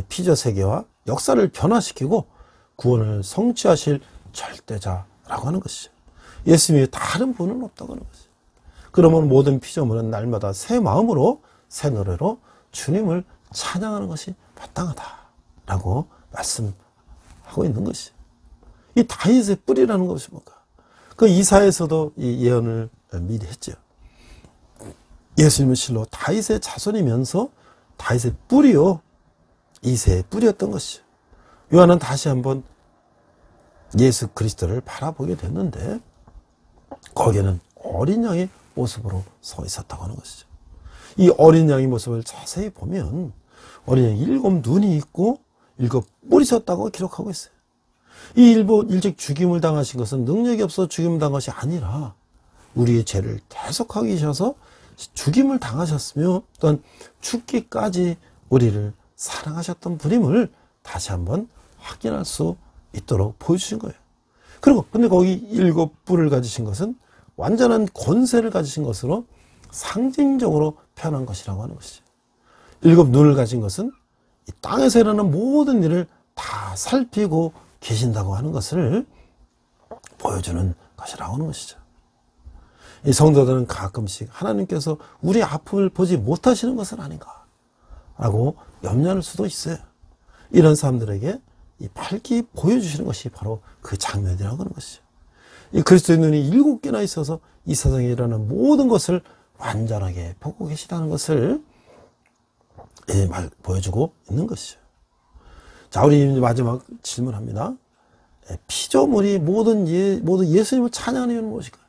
피조 세계와 역사를 변화시키고 구원을 성취하실 절대자라고 하는 것이죠. 예수님이 다른 분은 없다고 하는 것이죠. 그러면 모든 피조물은 날마다 새 마음으로 새 노래로 주님을 찬양하는 것이 마땅하다라고 말씀하고 있는 것이죠. 이 다윗의 뿌리라는 것이 뭔가? 그 이사에서도 이 예언을 미리 했죠. 예수님은 실로 다윗의 자손이면서 다윗의 뿌리요 이새의 뿌리였던 것이죠. 요한은 다시 한번 예수 그리스도를 바라보게 됐는데 거기에는 어린 양의 모습으로 서 있었다고 하는 것이죠. 이 어린 양의 모습을 자세히 보면 어린 양이 7 눈이 있고 7 뿔이 있었다고 기록하고 있어요. 이 일찍 죽임을 당하신 것은 능력이 없어 죽임을 당한 것이 아니라 우리의 죄를 대속하기 위해서 죽임을 당하셨으며 또한 죽기까지 우리를 사랑하셨던 분임을 다시 한번 확인할 수 있도록 보여주신 거예요. 그리고 근데 거기 7 뿔을 가지신 것은 완전한 권세를 가지신 것으로 상징적으로 표현한 것이라고 하는 것이죠. 7 눈을 가진 것은 이 땅에서 일어나는 모든 일을 다 살피고 계신다고 하는 것을 보여주는 것이라고 하는 것이죠. 이 성도들은 가끔씩 하나님께서 우리 아픔을 보지 못하시는 것은 아닌가 라고 염려할 수도 있어요. 이런 사람들에게 이 밝히 보여주시는 것이 바로 그 장면이라고 하는 것이죠. 이 그리스도의 눈이 7개나 있어서 이 세상에 일어나는 모든 것을 완전하게 보고 계시다는 것을 보여주고 있는 것이죠. 자, 우리 마지막 질문합니다. 피조물이 모든 예수님을 찬양하는 이유는 무엇일까요?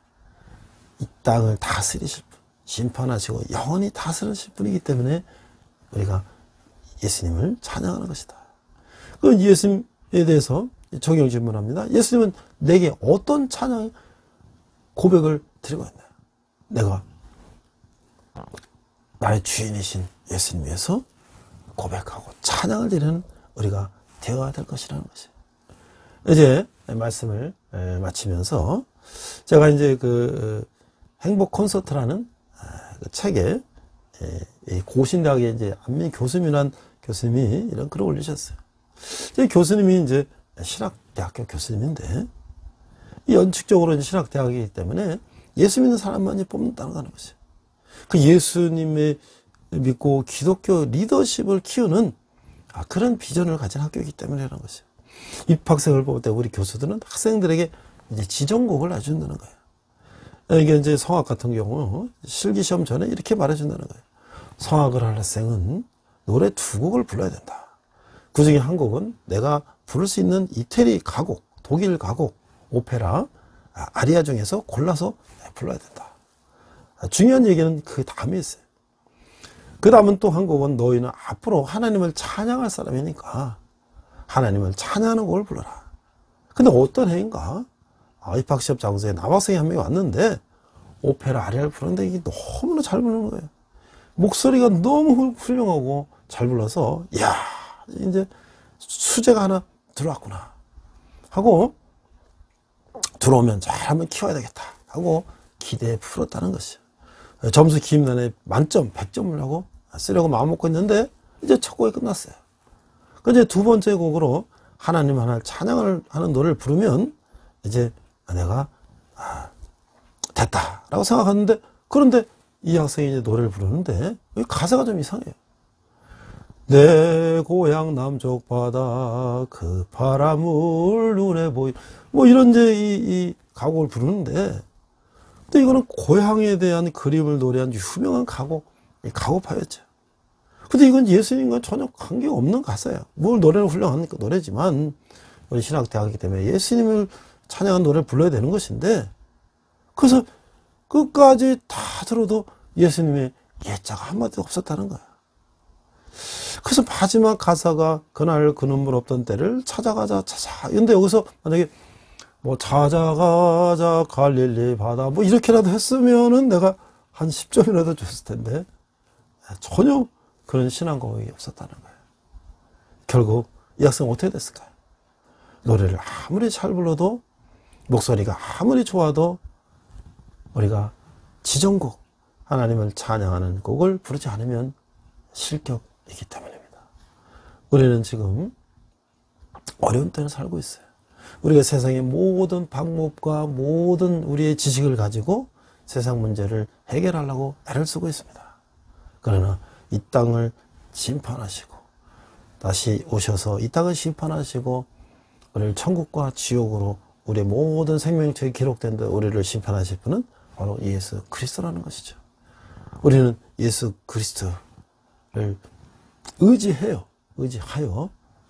이 땅을 다스리실 분, 심판하시고 영원히 다스리실 분이기 때문에 우리가 예수님을 찬양하는 것이다. 그 예수님에 대해서 적용 질문합니다. 예수님은 내게 어떤 찬양 고백을 드리고 있나요? 내가 나의 주인이신 예수님 위해서 고백하고 찬양을 드리는 우리가 되어야 될 것이라는 것이에요. 이제 말씀을 마치면서 제가 이제 그 행복 콘서트라는 그 책에 고신대학의 이제 안민 교수님이란 교수님이 이런 글을 올리셨어요. 이 교수님이 이제 신학대학교 교수님인데 연칙적으로 이제 신학대학이기 때문에 예수 믿는 사람만이 뽑는다는 것이에요. 그 예수님의 믿고 기독교 리더십을 키우는 그런 비전을 가진 학교이기 때문이라는 것이에요. 입학생을 볼 때 우리 교수들은 학생들에게 이제 지정곡을 놔준다는 거예요. 이게 이제 성악 같은 경우 실기시험 전에 이렇게 말해준다는 거예요. 성악을 할 학생은 노래 2곡을 불러야 된다. 그 중에 한 곡은 내가 부를 수 있는 이태리 가곡, 독일 가곡, 오페라, 아리아 중에서 골라서 불러야 된다. 중요한 얘기는 그 다음에 있어요. 그 다음은 또 한 곡은 너희는 앞으로 하나님을 찬양할 사람이니까 하나님을 찬양하는 곡을 불러라. 근데 어떤 해인가? 입학시험 장소에 남학생이 한 명이 왔는데 오페라 아리아를 부르는데 이게 너무나 잘 부르는 거예요. 목소리가 너무 훌륭하고 잘 불러서 이야 이제 수제가 하나 들어왔구나 하고 들어오면 잘 한번 키워야 되겠다 하고 기대에 풀었다는 것이죠. 점수 기입란에 만점 100점을 하고 쓰려고 마음먹고 있는데 이제 첫 곡이 끝났어요. 이제 2번째 곡으로 하나님 하나를 찬양을 하는 노래를 부르면 이제 내가 됐다라고 생각하는데 그런데 이 학생이 이제 노래를 부르는데 가사가 좀 이상해요. 내 고향 남쪽 바다 그 바람을 눈에 보이 뭐 이런 이제 이 가곡을 부르는데 또 이거는 고향에 대한 그림을 노래한 유명한 가곡파였죠. 근데 이건 예수님과 전혀 관계가 없는 가사예요. 뭘 노래는 훌륭한 노래지만 우리 신학대학이기 때문에 예수님을 찬양한 노래를 불러야 되는 것인데 그래서 끝까지 다 들어도 예수님의 예자가 한마디도 없었다는 거야. 그래서 마지막 가사가 그날 그 눈물 없던 때를 찾아가자 근데 여기서 만약에 뭐 찾아가자 갈릴리 바다 뭐 이렇게라도 했으면은 내가 한 10점이라도 줬을 텐데 전혀 그런 신앙 고백이 없었다는 거예요. 결국 이 학생은 어떻게 됐을까요? 노래를 아무리 잘 불러도 목소리가 아무리 좋아도 우리가 지정곡 하나님을 찬양하는 곡을 부르지 않으면 실격이기 때문입니다. 우리는 지금 어려운 때를 살고 있어요. 우리가 세상의 모든 방법과 모든 우리의 지식을 가지고 세상 문제를 해결하려고 애를 쓰고 있습니다. 그러나 이 땅을 심판하시고 다시 오셔서 이 땅을 심판하시고 우리를 천국과 지옥으로 우리의 모든 생명책에 기록된 데 우리를 심판하실 분은 바로 예수 그리스도라는 것이죠. 우리는 예수 그리스도를 의지하여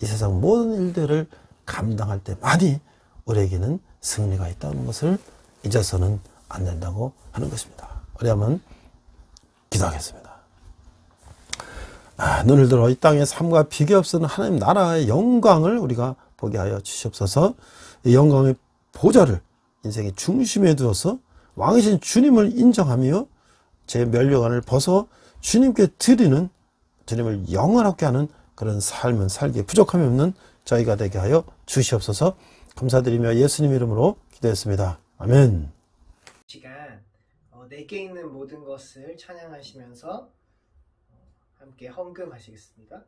이 세상 모든 일들을 감당할 때만이 우리에게는 승리가 있다는 것을 잊어서는 안 된다고 하는 것입니다. 우리 한번 기도하겠습니다. 눈을 들어 이 땅의 삶과 비교 없는 하나님 나라의 영광을 우리가 보게 하여 주시옵소서. 이 영광의 보좌를 인생의 중심에 두어서 왕이신 주님을 인정하며 제 면류관을 벗어 주님께 드리는, 주님을 영원하게 하는 그런 삶은 살기에 부족함이 없는 저희가 되게 하여 주시옵소서. 감사드리며 예수님 이름으로 기도했습니다. 아멘. 시간 내게 있는 모든 것을 찬양하시면서 함께 헌금하시겠습니다.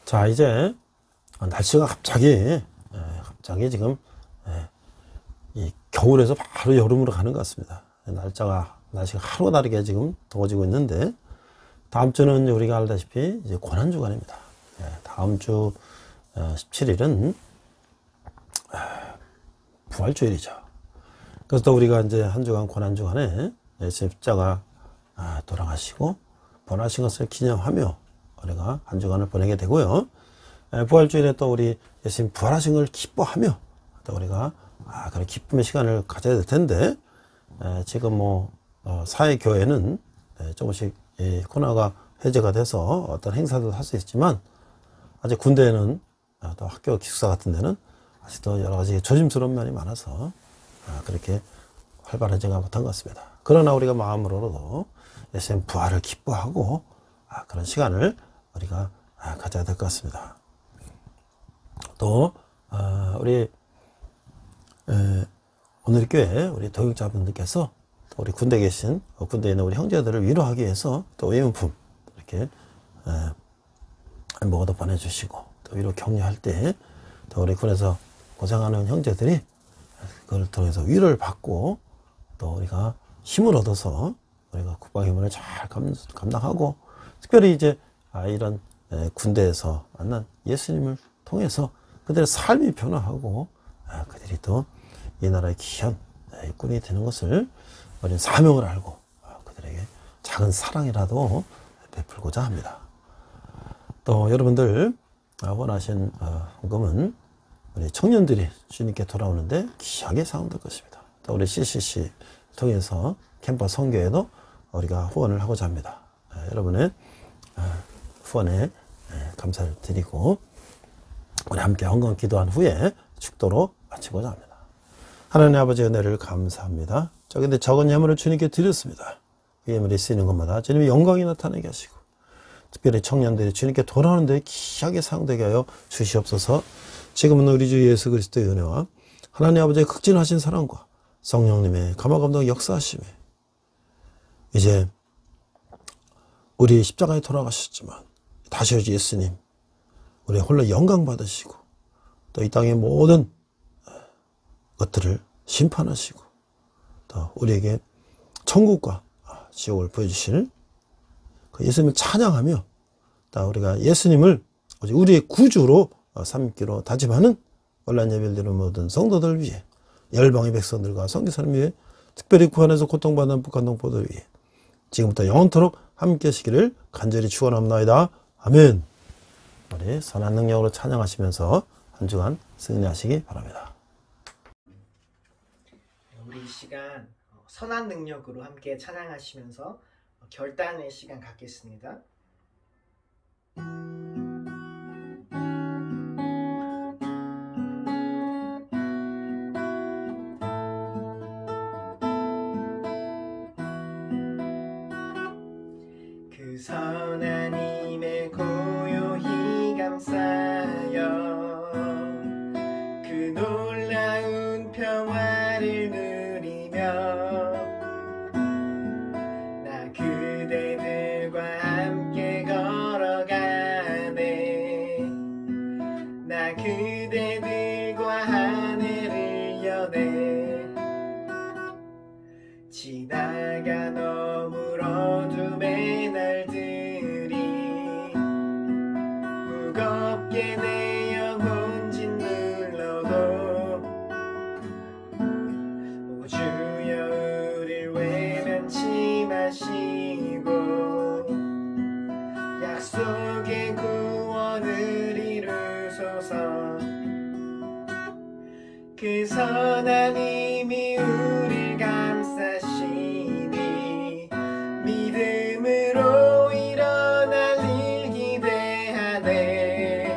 자, 이제 날씨가 갑자기 지금 이 겨울에서 바로 여름으로 가는 것 같습니다. 날씨가 하루가 다르게 지금 더워지고 있는데, 다음 주는 우리가 알다시피 이제 고난주간입니다. 다음 주 17일은 부활주일이죠. 그래서 또 우리가 이제 한 주간 고난주간에 십자가 돌아가시고 부활하신 것을 기념하며 우리가 한 주간을 보내게 되고요. 부활주일에 또 우리 예수님 부활하신 걸 기뻐하며 또 우리가 그런 기쁨의 시간을 가져야 될 텐데, 지금 사회교회는 조금씩 코로나가 해제가 돼서 어떤 행사도 할 수 있지만, 아직 군대에는 또 학교 기숙사 같은 데는 아직도 여러 가지 조심스러운 면이 많아서 그렇게 활발하지가 못한 것 같습니다. 그러나 우리가 마음으로도 예수님 부활을 기뻐하고 그런 시간을 우리가 가져야 될 것 같습니다. 또 우리 오늘 교회 우리 동역자분들께서 또 우리 군대에 계신 군대에 있는 우리 형제들을 위로하기 위해서 또 외용품 이렇게 먹어도 보내주시고, 또 위로 격려할 때 또 우리 군에서 고생하는 형제들이 그걸 통해서 위로를 받고 또 우리가 힘을 얻어서 우리가 국방임무를 잘 감당하고, 특별히 이제 이런 군대에서 만난 예수님을 통해서 그들의 삶이 변화하고 그들이 또 이 나라의 귀한 군이 되는 것을 우리는 사명을 알고 그들에게 작은 사랑이라도 베풀고자 합니다. 또 여러분들 원하신 헌금은 우리 청년들이 주님께 돌아오는데 귀하게 사용될 것입니다. 또 우리 CCC 통해서 캠퍼스 선교에도 우리가 후원을 하고자 합니다. 여러분의 후원에 감사를 드리고 우리 함께 헌금 기도한 후에 축도로 마치고자 합니다. 하나님 아버지의 은혜를 감사합니다. 근데 적은 예물을 주님께 드렸습니다. 그 예물이 쓰이는 것마다 주님의 영광이 나타나게 하시고, 특별히 청년들이 주님께 돌아오는데 귀하게 사용되게 하여 주시옵소서. 지금은 우리 주 예수 그리스도의 은혜와 하나님 아버지의 극진하신 사랑과 성령님의 감화감동 역사하심에 이제 우리 십자가에 돌아가셨지만 다시 오실 예수님 우리 홀로 영광 받으시고 또 이 땅의 모든 것들을 심판하시고 또 우리에게 천국과 지옥을 보여주실 그 예수님을 찬양하며 또 우리가 예수님을 우리의 구주로 삼기로 다짐하는 온라인 예배를 드리는 모든 성도들 위해, 열방의 백성들과 선교사님 위해, 특별히 구한에서 고통받는 북한 동포들 위해 지금부터 영원토록 함께 하시기를 간절히 축원합니다. 아멘. 우리 선한 능력으로 찬양하시면서 한 주간 승리하시기 바랍니다. 우리 이 시간 선한 능력으로 함께 찬양하시면서 결단의 시간 갖겠습니다. 그 선한 힘에 고요히 때들과 한 해를 여네 지나가 너물 어둠의 날들이 무겁게 내 영혼 짓눌러도 오 주여 우릴 외면치 마시고 약속의 구원을 이루소서 그 선한 힘이 우릴 감싸시니 믿음으로 일어날 일 기대하네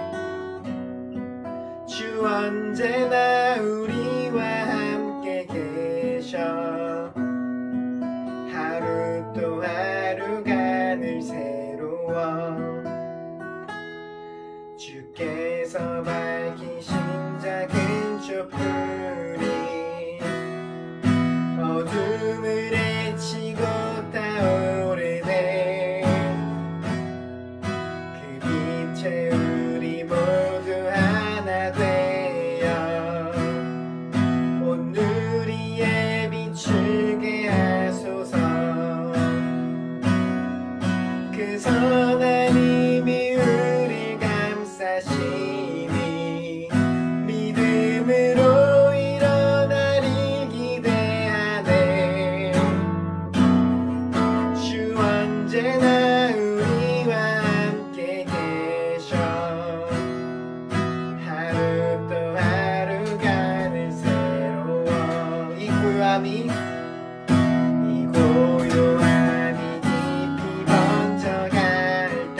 주 언제나 우리와 함께 계셔 하루 또 하루가 늘 새로워 주께서 밝히신 작은 촛불이 어둠을 헤치고 타오르네 그 빛에 우리 모두 하나 되어 온 누리에 비추게 하소서 그 선한 힘이 우릴 감싸시니 믿음으로 일어날 일 기대하네 주 언제나 우리와 함께 계셔 하루 또 하루가 늘 새로워 이 고요함이 깊이 번져갈 때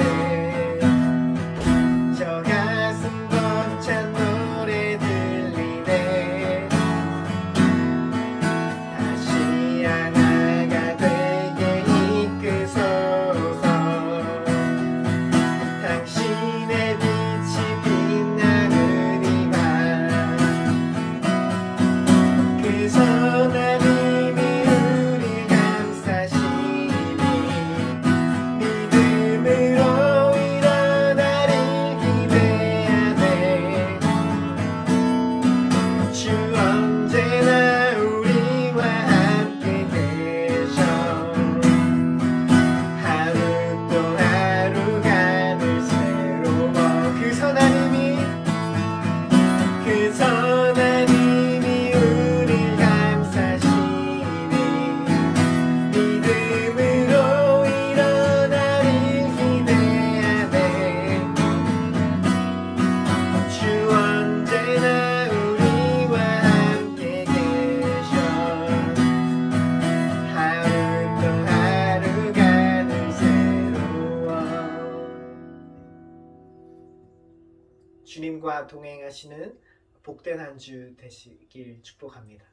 저 가슴 벅찬 노래 들리네 다시 하나가 되게 이끄소서 당신의 빛이 빛나는 이밤 그 선한 힘이 우릴 감싸시니 믿음으로 일어날 일 기대하네 주 언제나 우리와 함께 계셔 하루 또 하루가 늘 새로워 그 선한 힘이 우릴 감싸시니 믿음으로 일어날 일 기대하네 주 언제나 우리와 함께 계셔 하루 또 하루가 늘 새로워 주님과 동행하시는 복된 한 주 되시길 축복합니다.